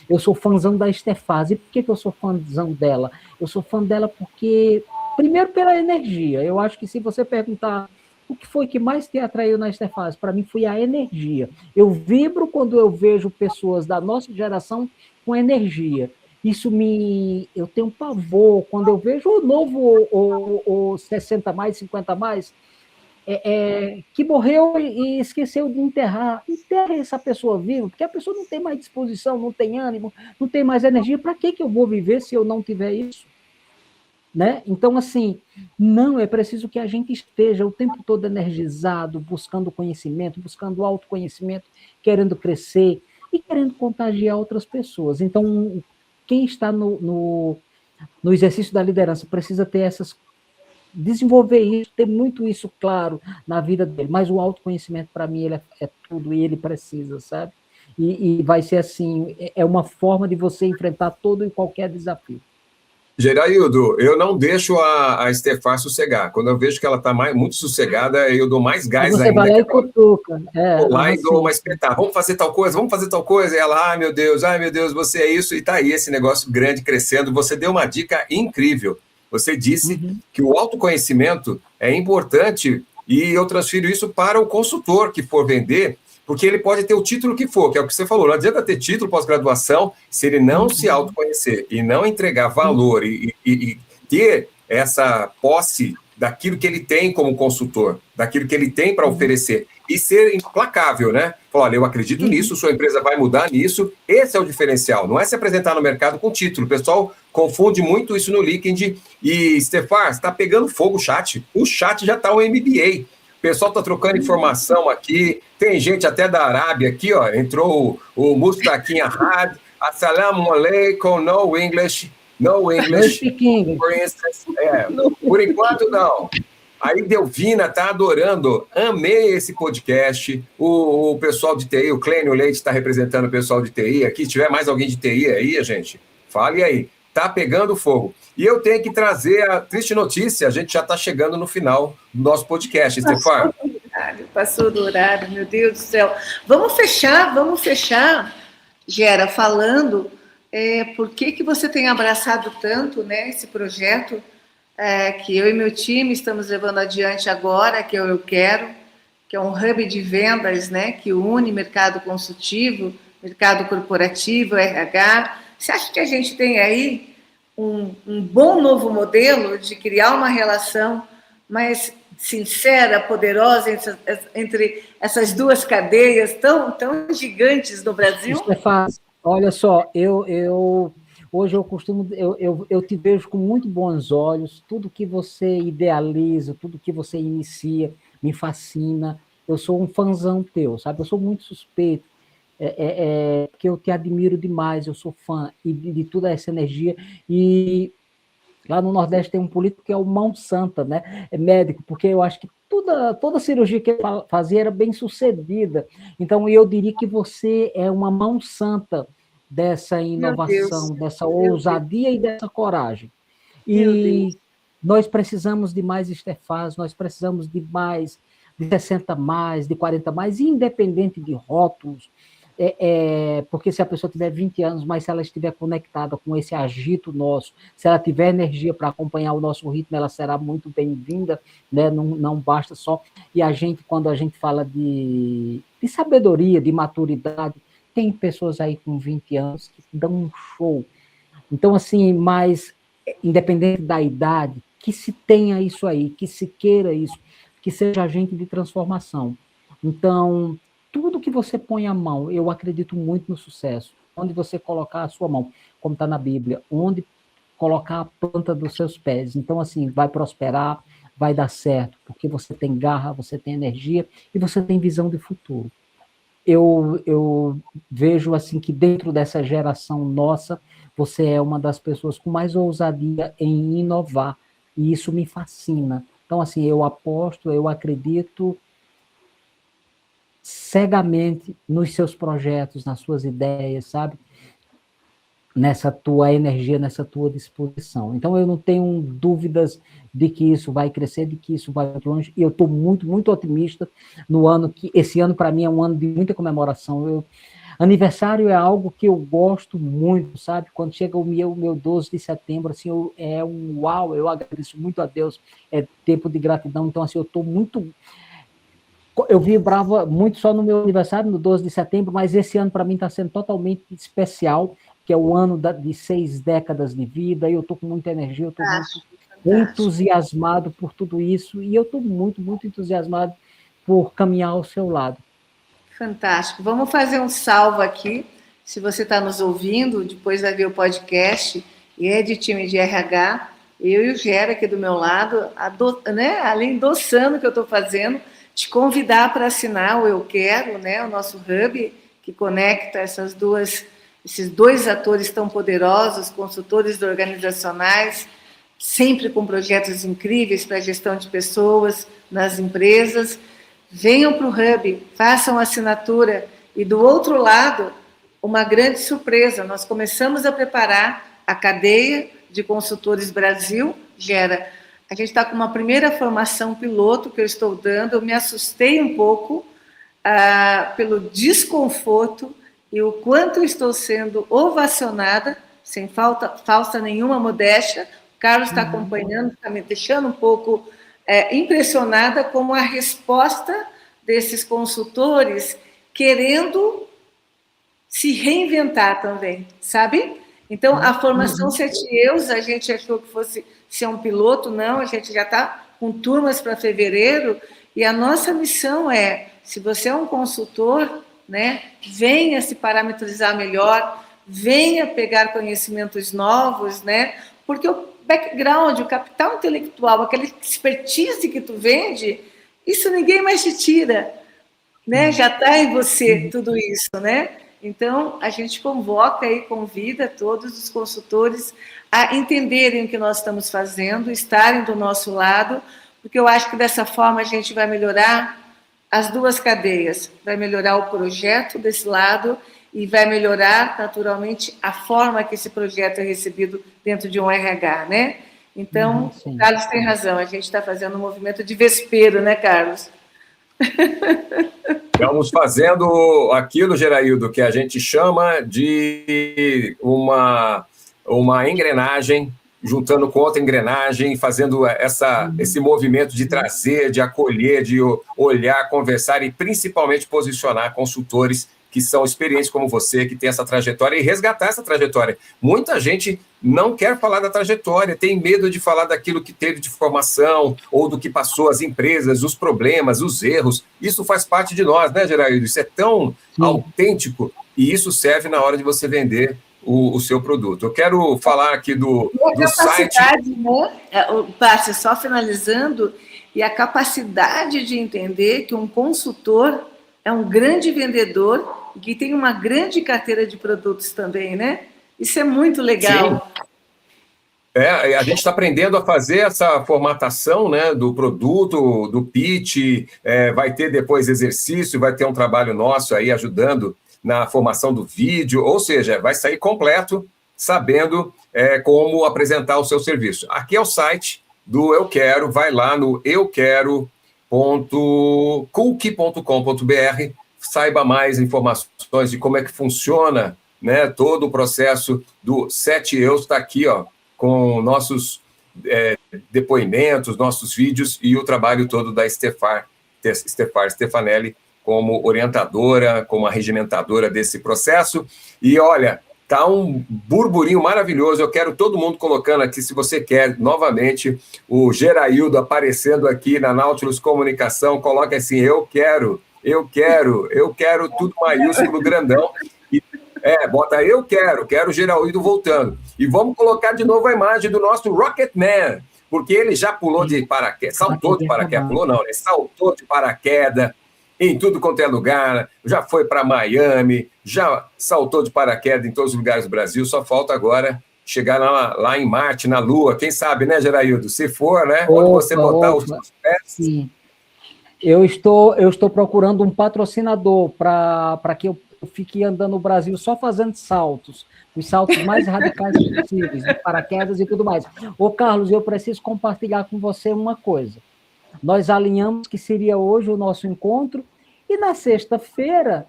Eu sou fãzão da Stefaz. E por que eu sou fãzão dela? Eu sou fã dela porque, primeiro, pela energia. Eu acho que se você perguntar o que foi que mais te atraiu na Stefaz, para mim foi a energia. Eu vibro quando eu vejo pessoas da nossa geração com energia. Eu tenho pavor quando eu vejo o novo, o 60 mais, 50 mais, que morreu e esqueceu de enterrar. Enterra essa pessoa viva, porque a pessoa não tem mais disposição, não tem ânimo, não tem mais energia. Para que eu vou viver se eu não tiver isso? Né? Então, assim, não, é preciso que a gente esteja o tempo todo energizado, buscando conhecimento, buscando autoconhecimento, querendo crescer e querendo contagiar outras pessoas. Então, quem está no exercício da liderança precisa ter desenvolver isso, ter muito isso claro na vida dele, mas o autoconhecimento, para mim, ele é tudo e ele precisa, sabe? E vai ser assim, é uma forma de você enfrentar todo e qualquer desafio. Geraildo, eu não deixo a Stefaz sossegar. Quando eu vejo que ela está muito sossegada, eu dou mais gás você ainda. Vai lá e cutuca. Vou lá e dou uma espetada. Vamos fazer tal coisa, vamos fazer tal coisa. E ela, ai meu Deus, você é isso. E tá aí esse negócio grande crescendo. Você deu uma dica incrível. Você disse que o autoconhecimento é importante e eu transfiro isso para o consultor que for vender, porque ele pode ter o título que for, que é o que você falou. Não adianta ter título pós-graduação se ele não se autoconhecer e não entregar valor e ter essa posse daquilo que ele tem como consultor, daquilo que ele tem para oferecer e ser implacável, né? Falar, olha, eu acredito nisso, sua empresa vai mudar nisso, esse é o diferencial, não é se apresentar no mercado com título. O pessoal confunde muito isso no LinkedIn. E, Stefaz, está pegando fogo o chat já está um MBA. O pessoal está trocando informação aqui, tem gente até da Arábia aqui, ó, entrou o Mustaquim Ahad, Assalamu alaikum, no English, for instance. Por enquanto, não. Aí Delvina tá adorando, amei esse podcast, o pessoal de TI, o Clênio Leite está representando o pessoal de TI aqui, se tiver mais alguém de TI aí, gente, fale aí, tá pegando fogo. E eu tenho que trazer a triste notícia, a gente já está chegando no final do nosso podcast, Stefaz. Passou do horário, meu Deus do céu. Vamos fechar, Gera, falando por que você tem abraçado tanto, né, esse projeto que eu e meu time estamos levando adiante agora, que eu quero, que é um hub de vendas, né, que une mercado consultivo, mercado corporativo, RH. Você acha que a gente tem aí um bom novo modelo de criar uma relação mais sincera, poderosa entre essas duas cadeias tão gigantes no Brasil? Stefan, olha só, hoje eu costumo, eu te vejo com muito bons olhos, tudo que você idealiza, tudo que você inicia, me fascina, eu sou um fãzão teu, sabe? Eu sou muito suspeito, porque eu te admiro demais, eu sou fã de toda essa energia, e lá no Nordeste tem um político que é o Mão Santa, né? É médico, porque eu acho que toda cirurgia que ele fazia era bem sucedida. Então, eu diria que você é uma mão santa dessa inovação, dessa ousadia e dessa coragem. E nós precisamos de mais Stefans, nós precisamos de mais, de 60 mais, de 40 mais, independente de rótulos, porque se a pessoa tiver 20 anos, mas se ela estiver conectada com esse agito nosso, se ela tiver energia para acompanhar o nosso ritmo, ela será muito bem-vinda, né? Não basta só. E quando a gente fala de sabedoria, de maturidade, tem pessoas aí com 20 anos que dão um show. Então, assim, mas independente da idade, que se tenha isso aí, que se queira isso, que seja agente de transformação. Então, tudo que você põe a mão, eu acredito muito no sucesso. Onde você colocar a sua mão, como está na Bíblia, onde colocar a planta dos seus pés. Então, assim, vai prosperar, vai dar certo, porque você tem garra, você tem energia e você tem visão de futuro. Eu vejo, assim, que dentro dessa geração nossa, você é uma das pessoas com mais ousadia em inovar, e isso me fascina. Então, assim, eu aposto, eu acredito cegamente nos seus projetos, nas suas ideias, sabe? Nessa tua energia, nessa tua disposição. Então, eu não tenho dúvidas de que isso vai crescer, de que isso vai longe, e eu estou muito, muito otimista no ano que... Esse ano, para mim, é um ano de muita comemoração. Aniversário é algo que eu gosto muito, sabe? Quando chega o meu 12 de setembro, assim, é um uau, eu agradeço muito a Deus, é tempo de gratidão. Então, assim, eu estou muito... Eu vibrava muito só no meu aniversário, no 12 de setembro, mas esse ano para mim está sendo totalmente especial, que é o ano de 6 décadas de vida, e eu estou com muita energia, eu estou muito entusiasmado por tudo isso, e eu estou muito, muito entusiasmado por caminhar ao seu lado. Fantástico. Vamos fazer um salvo aqui. Se você está nos ouvindo, depois vai ver o podcast, e é de time de RH, eu e o Gera aqui do meu lado, né, além endossando o que eu estou fazendo, te convidar para assinar o Eu Quero, né, o nosso hub, que conecta esses dois atores tão poderosos, consultores organizacionais, sempre com projetos incríveis para a gestão de pessoas nas empresas. Venham para o hub, façam a assinatura. E do outro lado, uma grande surpresa, nós começamos a preparar a cadeia de consultores Brasil, Gera. A gente está com uma primeira formação piloto que eu estou dando. Eu me assustei um pouco pelo desconforto e o quanto eu estou sendo ovacionada, sem falsa nenhuma modéstia. O Carlos está acompanhando, está me deixando um pouco impressionada com a resposta desses consultores querendo se reinventar também, sabe? Então, a formação 7 Eus, a gente achou que fosse ser um piloto, não, a gente já está com turmas para fevereiro, e a nossa missão é, se você é um consultor, né, venha se parametrizar melhor, venha pegar conhecimentos novos, né, porque o background, o capital intelectual, aquela expertise que tu vende, isso ninguém mais te tira, né, já está em você tudo isso, né? Então, a gente convoca e convida todos os consultores a entenderem o que nós estamos fazendo, estarem do nosso lado, porque eu acho que dessa forma a gente vai melhorar as duas cadeias, vai melhorar o projeto desse lado e vai melhorar, naturalmente, a forma que esse projeto é recebido dentro de um RH, né? Então, o Carlos tem razão, a gente está fazendo um movimento de vespeiro, né, Carlos? Estamos fazendo aquilo, Geraildo, que a gente chama de uma engrenagem, juntando com outra engrenagem, fazendo esse movimento de trazer, de acolher, de olhar, conversar e principalmente posicionar consultores que são experientes como você, que tem essa trajetória, e resgatar essa trajetória. Muita gente não quer falar da trajetória, tem medo de falar daquilo que teve de formação, ou do que passou as empresas, os problemas, os erros. Isso faz parte de nós, né, Geraildo? Isso é tão autêntico, e isso serve na hora de você vender o seu produto. Eu quero falar aqui do site... Né? Párcio, só finalizando, e a capacidade de entender que um consultor é um grande vendedor e que tem uma grande carteira de produtos também, né? Isso é muito legal. Sim. A gente está aprendendo a fazer essa formatação, né, do produto, do pitch, vai ter depois exercício, vai ter um trabalho nosso aí ajudando na formação do vídeo, ou seja, vai sair completo, sabendo como apresentar o seu serviço. Aqui é o site do Eu Quero, vai lá no euquero.cook.com.br, saiba mais informações de como é que funciona, né, todo o processo do 7 Eus, está aqui, ó, com nossos depoimentos, nossos vídeos e o trabalho todo da Stefanelli, como orientadora, como arregimentadora desse processo. E olha, tá um burburinho maravilhoso. Eu quero todo mundo colocando aqui, se você quer, novamente, o Geraildo aparecendo aqui na Nautilus Comunicação. Coloque assim, eu quero, tudo maiúsculo, grandão. E, bota eu quero o Geraildo voltando. E vamos colocar de novo a imagem do nosso Rocketman, porque ele já pulou de paraquedas, saltou de paraquedas, pulou não, né? Saltou de paraquedas, em tudo quanto é lugar, já foi para Miami, já saltou de paraquedas em todos os lugares do Brasil, só falta agora chegar lá em Marte, na Lua, quem sabe, né, Geraildo? Se for, né, onde você botar os seus pés... Sim. Eu estou procurando um patrocinador para que eu fique andando no Brasil só fazendo saltos, os saltos mais radicais possíveis, de paraquedas e tudo mais. Ô, Carlos, eu preciso compartilhar com você uma coisa. Nós alinhamos que seria hoje o nosso encontro, e na sexta-feira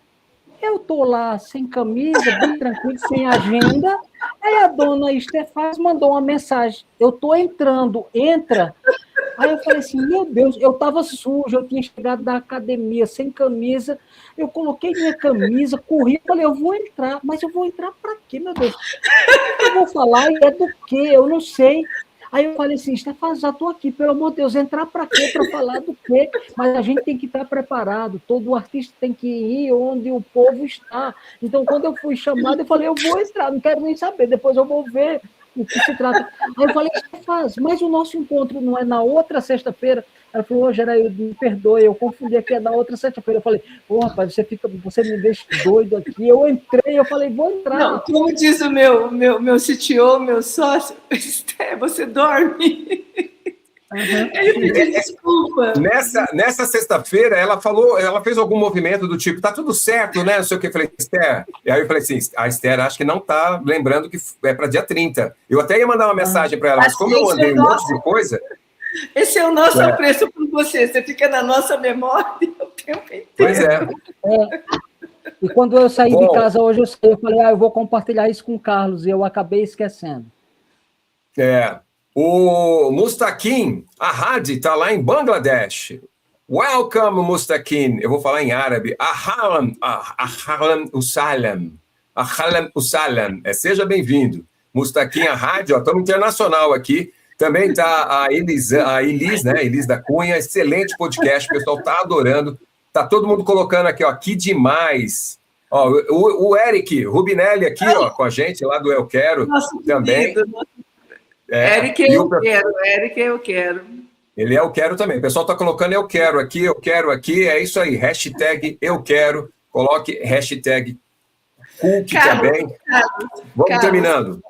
eu estou lá sem camisa, bem tranquilo, sem agenda, aí a dona Stefaz mandou uma mensagem, eu estou entrando, entra. Aí eu falei assim, meu Deus, eu estava sujo, eu tinha chegado da academia sem camisa, eu coloquei minha camisa, corri, falei, eu vou entrar, mas eu vou entrar para quê, meu Deus? Eu vou falar, e é do quê? Eu não sei. Aí eu falei assim, Stefan, já estou aqui, pelo amor de Deus, entrar para quê? Para falar do quê? Mas a gente tem que estar preparado, todo artista tem que ir onde o povo está. Então, quando eu fui chamado, eu falei, eu vou entrar, não quero nem saber, depois eu vou ver o que se trata. Aí eu falei, Stefan, mas o nosso encontro não é na outra sexta-feira? Ela falou, ô, Geraildo, me perdoe, eu confundi aqui, é na outra sexta-feira. Eu falei, ô, rapaz, você me deixa doido aqui. Eu entrei, eu falei, vou entrar. Não, como diz o meu CTO, meu sócio, você dorme. Uhum. Ele pediu desculpa. Nessa sexta-feira, ela fez algum movimento do tipo, tá tudo certo, né? Não sei o que. Eu falei, Esther. E aí eu falei assim, a Esther acho que não tá lembrando que é para dia 30. Eu até ia mandar uma mensagem para ela, mas como eu mandei um monte de coisa... Esse é o nosso apreço por você. Você fica na nossa memória o tempo inteiro. Pois é. E quando eu saí de casa hoje, eu falei, eu vou compartilhar isso com o Carlos, e eu acabei esquecendo. O Mustaqim Ahadi está lá em Bangladesh. Welcome, Mustaqim. Eu vou falar em árabe. Ahlan usalam. Ahlan usalam. Seja bem-vindo. Mustaqim Ahadi, estamos internacional aqui. Também está a Elis, né? Elis da Cunha, excelente podcast, o pessoal está adorando. Está todo mundo colocando aqui, que demais. O Eric Rubinelli aqui, com a gente, lá do Eu Quero, nosso também. Eric, eu quero. Ele é Eu Quero também. O pessoal está colocando eu quero aqui, é isso aí, hashtag Eu Quero, coloque hashtag Cook também. Vamos terminando.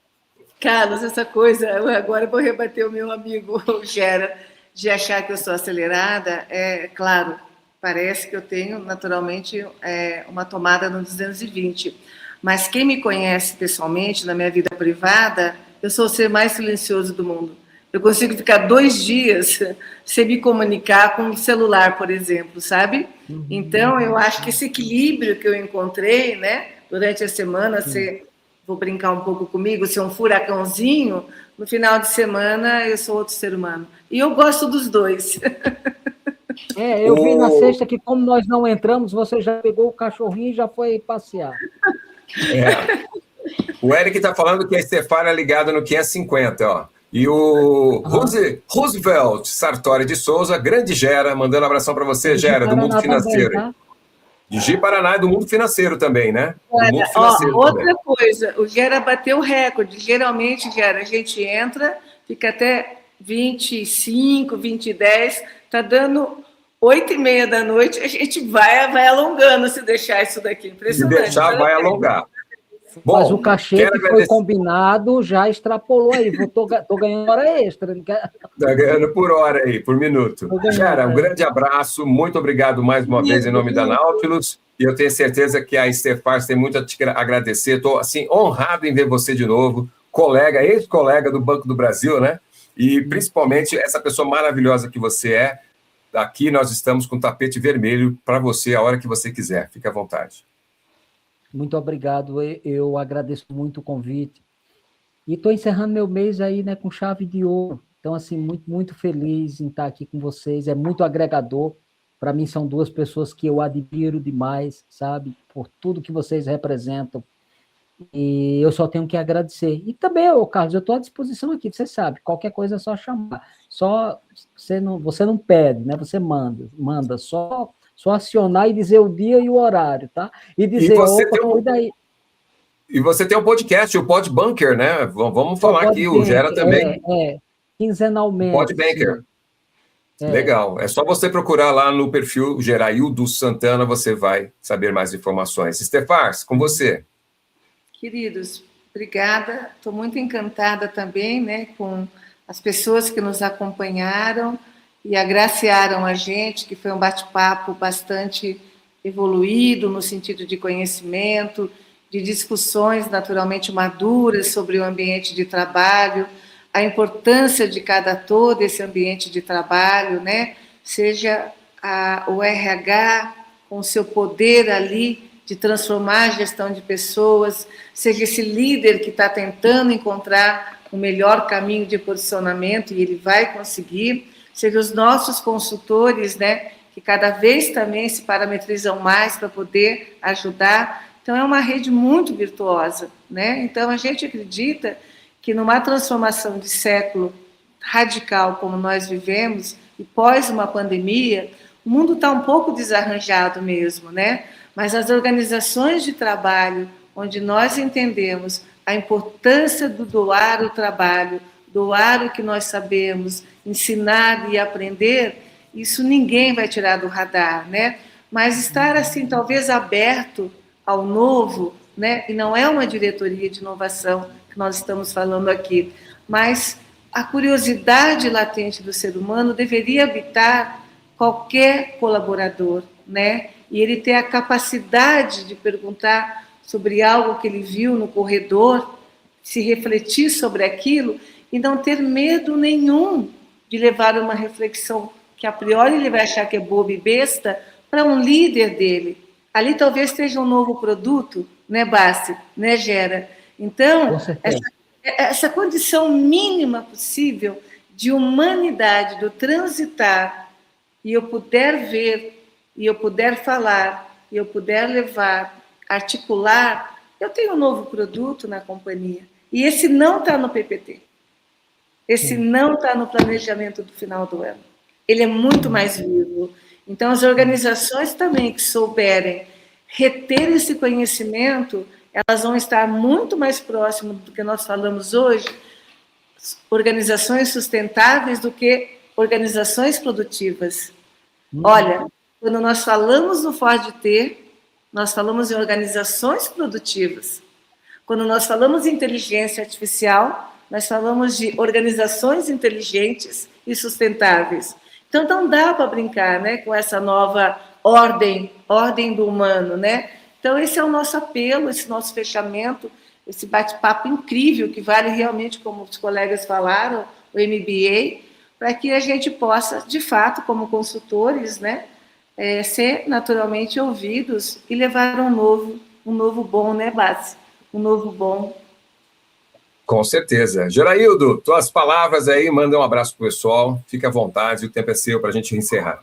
Carlos, essa coisa, agora eu vou rebater o meu amigo Gera, de achar que eu sou acelerada, claro, parece que eu tenho, naturalmente, uma tomada no 220, mas quem me conhece pessoalmente, na minha vida privada, eu sou o ser mais silencioso do mundo. Eu consigo ficar 2 dias sem me comunicar com o celular, por exemplo, sabe? Então, eu acho que esse equilíbrio que eu encontrei, né, durante a semana, vou brincar um pouco comigo, ser um furacãozinho, no final de semana eu sou outro ser humano. E eu gosto dos dois. Eu vi na sexta que, como nós não entramos, você já pegou o cachorrinho e já foi passear. O Eric está falando que a Estefar é ligada no 550, ó. E o Roosevelt Sartori de Souza, grande Gera, mandando um abração para você, Gera, do Mundo Financeiro. Também, tá? De Gi Paraná e do Mundo Financeiro também, né? Olha, outra coisa, o Gera bateu o recorde. Geralmente, Gera, a gente entra, fica até 25, 20 e 10, está dando 8h30 da noite, a gente vai alongando se deixar isso daqui. Impressionante. Se deixar, vai alongar. Bom, mas o cachê que foi combinado já extrapolou aí. Tô ganhando hora extra. Está ganhando por hora aí, por minuto. Gera, um grande abraço. Muito obrigado mais uma vez em nome da Nautilus. E eu tenho certeza que a Estefar tem muito a te agradecer. Estou assim, honrado em ver você de novo. Colega, ex-colega do Banco do Brasil, né? E principalmente essa pessoa maravilhosa que você é. Aqui nós estamos com tapete vermelho para você a hora que você quiser. Fique à vontade. Muito obrigado, eu agradeço muito o convite. E estou encerrando meu mês aí, né, com chave de ouro. Então, assim, muito, muito feliz em estar aqui com vocês. É muito agregador. Para mim, são duas pessoas que eu admiro demais, sabe? Por tudo que vocês representam. E eu só tenho que agradecer. E também, Carlos, eu estou à disposição aqui, você sabe. Qualquer coisa é só chamar. Só você não pede, né? Você manda. Só acionar e dizer o dia e o horário, tá? E dizer, cuida aí. E você tem um podcast, o Podbanker, né? Vamos falar aqui, o Gera também. Quinzenalmente. Podbanker. Legal. É só você procurar lá no perfil Geraildo Santana, você vai saber mais informações. Estefar, com você. Queridos, obrigada. Estou muito encantada também, né, com as pessoas que nos acompanharam e agraciaram a gente, que foi um bate-papo bastante evoluído no sentido de conhecimento, de discussões naturalmente maduras sobre o ambiente de trabalho, a importância de cada ator desse ambiente de trabalho, né? Seja o RH com o seu poder ali de transformar a gestão de pessoas, seja esse líder que está tentando encontrar o melhor caminho de posicionamento e ele vai conseguir, seja os nossos consultores, né, que cada vez também se parametrizam mais para poder ajudar. Então, é uma rede muito virtuosa, né? Então, a gente acredita que numa transformação de século radical como nós vivemos, e pós uma pandemia, o mundo está um pouco desarranjado mesmo, né? Mas as organizações de trabalho, onde nós entendemos a importância do doar o trabalho, doar o que nós sabemos, ensinar e aprender, isso ninguém vai tirar do radar, né? Mas estar assim, talvez aberto ao novo, né? E não é uma diretoria de inovação que nós estamos falando aqui, mas a curiosidade latente do ser humano deveria habitar qualquer colaborador, né? E ele ter a capacidade de perguntar sobre algo que ele viu no corredor, se refletir sobre aquilo e não ter medo nenhum de levar uma reflexão que a priori ele vai achar que é boba e besta para um líder dele. Ali talvez esteja um novo produto, né, Bassi, né, Gera? Então, essa condição mínima possível de humanidade, do transitar, e eu puder ver, e eu puder falar, e eu puder levar, articular, eu tenho um novo produto na companhia. E esse não está no PPT. Esse não está no planejamento do final do ano. Ele é muito mais vivo. Então, as organizações também que souberem reter esse conhecimento, elas vão estar muito mais próximas do que nós falamos hoje, organizações sustentáveis, do que organizações produtivas. Olha, quando nós falamos no Ford T, nós falamos em organizações produtivas. Quando nós falamos em inteligência artificial, nós falamos de organizações inteligentes e sustentáveis. Então, não dá para brincar, né, com essa nova ordem do humano, né? Então, esse é o nosso apelo, esse nosso fechamento, esse bate-papo incrível, que vale realmente, como os colegas falaram, o MBA, para que a gente possa, de fato, como consultores, né, ser naturalmente ouvidos e levar um novo bom, né, Bassi? Um novo bom. Com certeza. Geraildo, tuas palavras aí, manda um abraço pro pessoal, fica à vontade, o tempo é seu para a gente encerrar.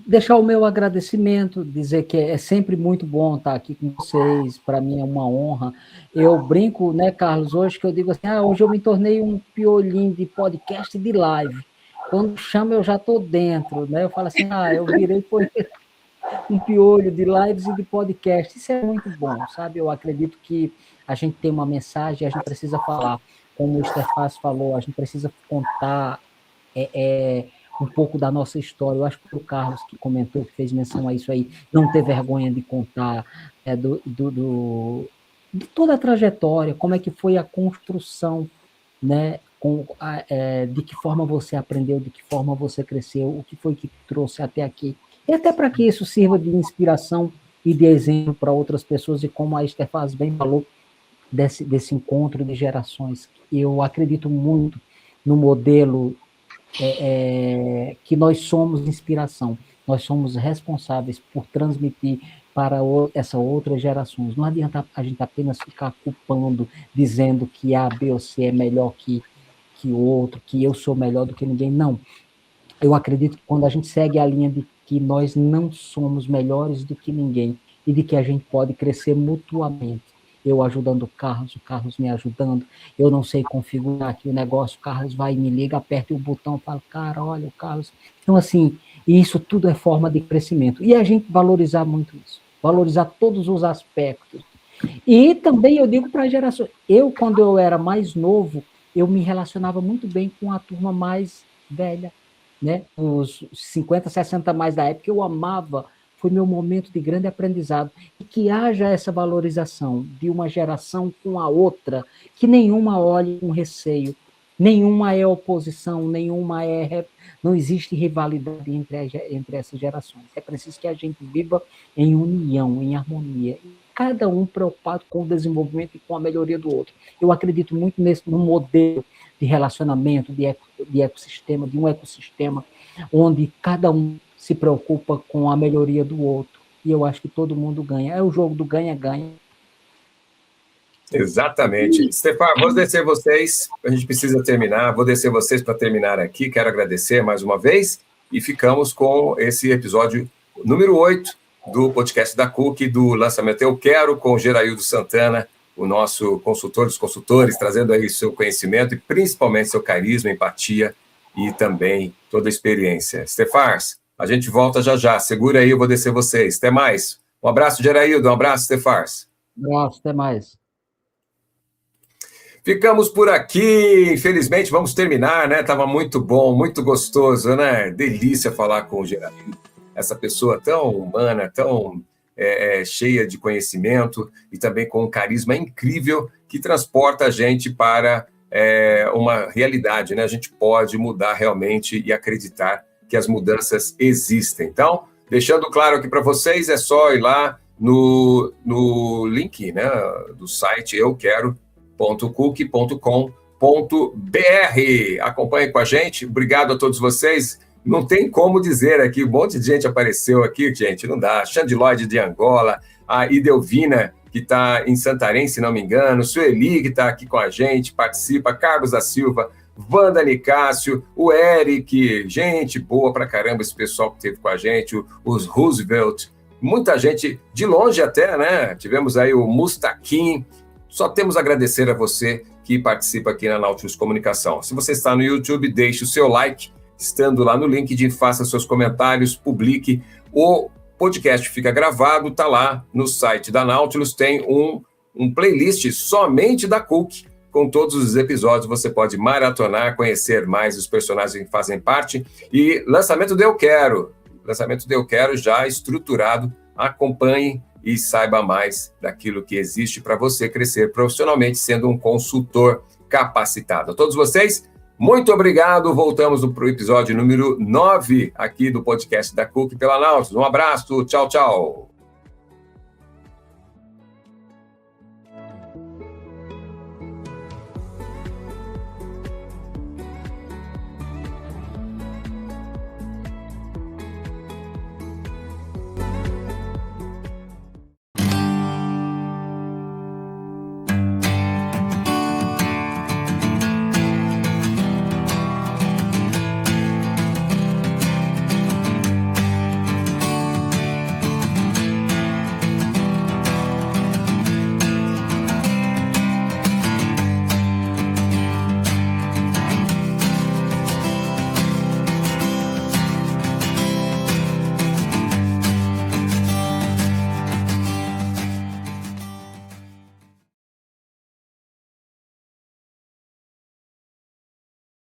deixar o meu agradecimento, dizer que é sempre muito bom estar aqui com vocês, para mim é uma honra. Eu brinco, né, Carlos, hoje que eu digo assim, hoje eu me tornei um piolinho de podcast e de live. Quando chama eu já estou dentro, né? Eu falo assim, eu virei um piolho de lives e de podcast. Isso é muito bom, sabe? Eu acredito que a gente tem uma mensagem, a gente precisa falar. Como o Stefas falou, a gente precisa contar um pouco da nossa história. Eu acho que foi o Carlos que comentou, que fez menção a isso aí, não ter vergonha de contar de toda a trajetória, como é que foi a construção, né? De que forma você aprendeu, de que forma você cresceu, o que foi que trouxe até aqui. E até para que isso sirva de inspiração e de exemplo para outras pessoas, e como a Stefas bem falou, desse encontro de gerações. Eu acredito muito no modelo que nós somos inspiração, nós somos responsáveis por transmitir para essas outras gerações. Não adianta a gente apenas ficar culpando, dizendo que A, B ou C é melhor que o outro, que eu sou melhor do que ninguém. Não. Eu acredito que quando a gente segue a linha de que nós não somos melhores do que ninguém e de que a gente pode crescer mutuamente, eu ajudando o Carlos me ajudando, eu não sei configurar aqui o negócio, o Carlos vai e me liga, aperta o botão, fala, cara, olha o Carlos. Então, assim, isso tudo é forma de crescimento. E a gente valorizar muito isso, valorizar todos os aspectos. E também eu digo para a geração, quando eu era mais novo, eu me relacionava muito bem com a turma mais velha, né? Os 50, 60 mais da época, eu amava, foi meu momento de grande aprendizado, e que haja essa valorização de uma geração com a outra, que nenhuma olhe com receio, nenhuma é oposição, não existe rivalidade entre essas gerações. É preciso que a gente viva em união, em harmonia, cada um preocupado com o desenvolvimento e com a melhoria do outro. Eu acredito muito no modelo de relacionamento, de ecossistema, de um ecossistema onde cada um se preocupa com a melhoria do outro. E eu acho que todo mundo ganha. É o jogo do ganha-ganha. Exatamente. Stefan, vou descer vocês, a gente precisa terminar, vou descer vocês para terminar aqui, quero agradecer mais uma vez, e ficamos com esse episódio número 8 do podcast da CUC, do lançamento Eu Quero, com o Geraildo Santana, o nosso consultor dos consultores, trazendo aí seu conhecimento e principalmente seu carisma, empatia e também toda a experiência. Stefars, a gente volta já. Segura aí, eu vou descer vocês. Até mais. Um abraço, Geraildo. Um abraço, Stefars. Um abraço, até mais. Ficamos por aqui. Infelizmente, vamos terminar, né? Tava muito bom, muito gostoso, né? Delícia falar com o Geraildo. Essa pessoa tão humana, tão cheia de conhecimento e também com um carisma incrível que transporta a gente para uma realidade, né? A gente pode mudar realmente e acreditar que as mudanças existem. Então, deixando claro aqui para vocês, é só ir lá no link, né, do site euquero.cuc.com.br. Acompanhe com a gente. Obrigado a todos vocês. Não tem como dizer aqui, um monte de gente apareceu aqui, gente, não dá. Xande Lloyd de Angola, a Idelvina, que está em Santarém, se não me engano, Sueli, que está aqui com a gente, participa, Carlos da Silva, Wanda Nicásio, o Eric, gente boa pra caramba, esse pessoal que esteve com a gente, os Roosevelt, muita gente de longe até, né? Tivemos aí o Mustaquim. Só temos a agradecer a você que participa aqui na Nautilus Comunicação. Se você está no YouTube, deixe o seu like. Estando lá no LinkedIn, faça seus comentários, publique. O podcast fica gravado, está lá no site da Nautilus, tem um playlist somente da CUC, com todos os episódios, você pode maratonar, conhecer mais os personagens que fazem parte. E lançamento do Eu Quero já estruturado, acompanhe e saiba mais daquilo que existe para você crescer profissionalmente, sendo um consultor capacitado. A todos vocês, muito obrigado. Voltamos para o episódio número 9 aqui do podcast da CUC pela Nautilus. Um abraço, tchau.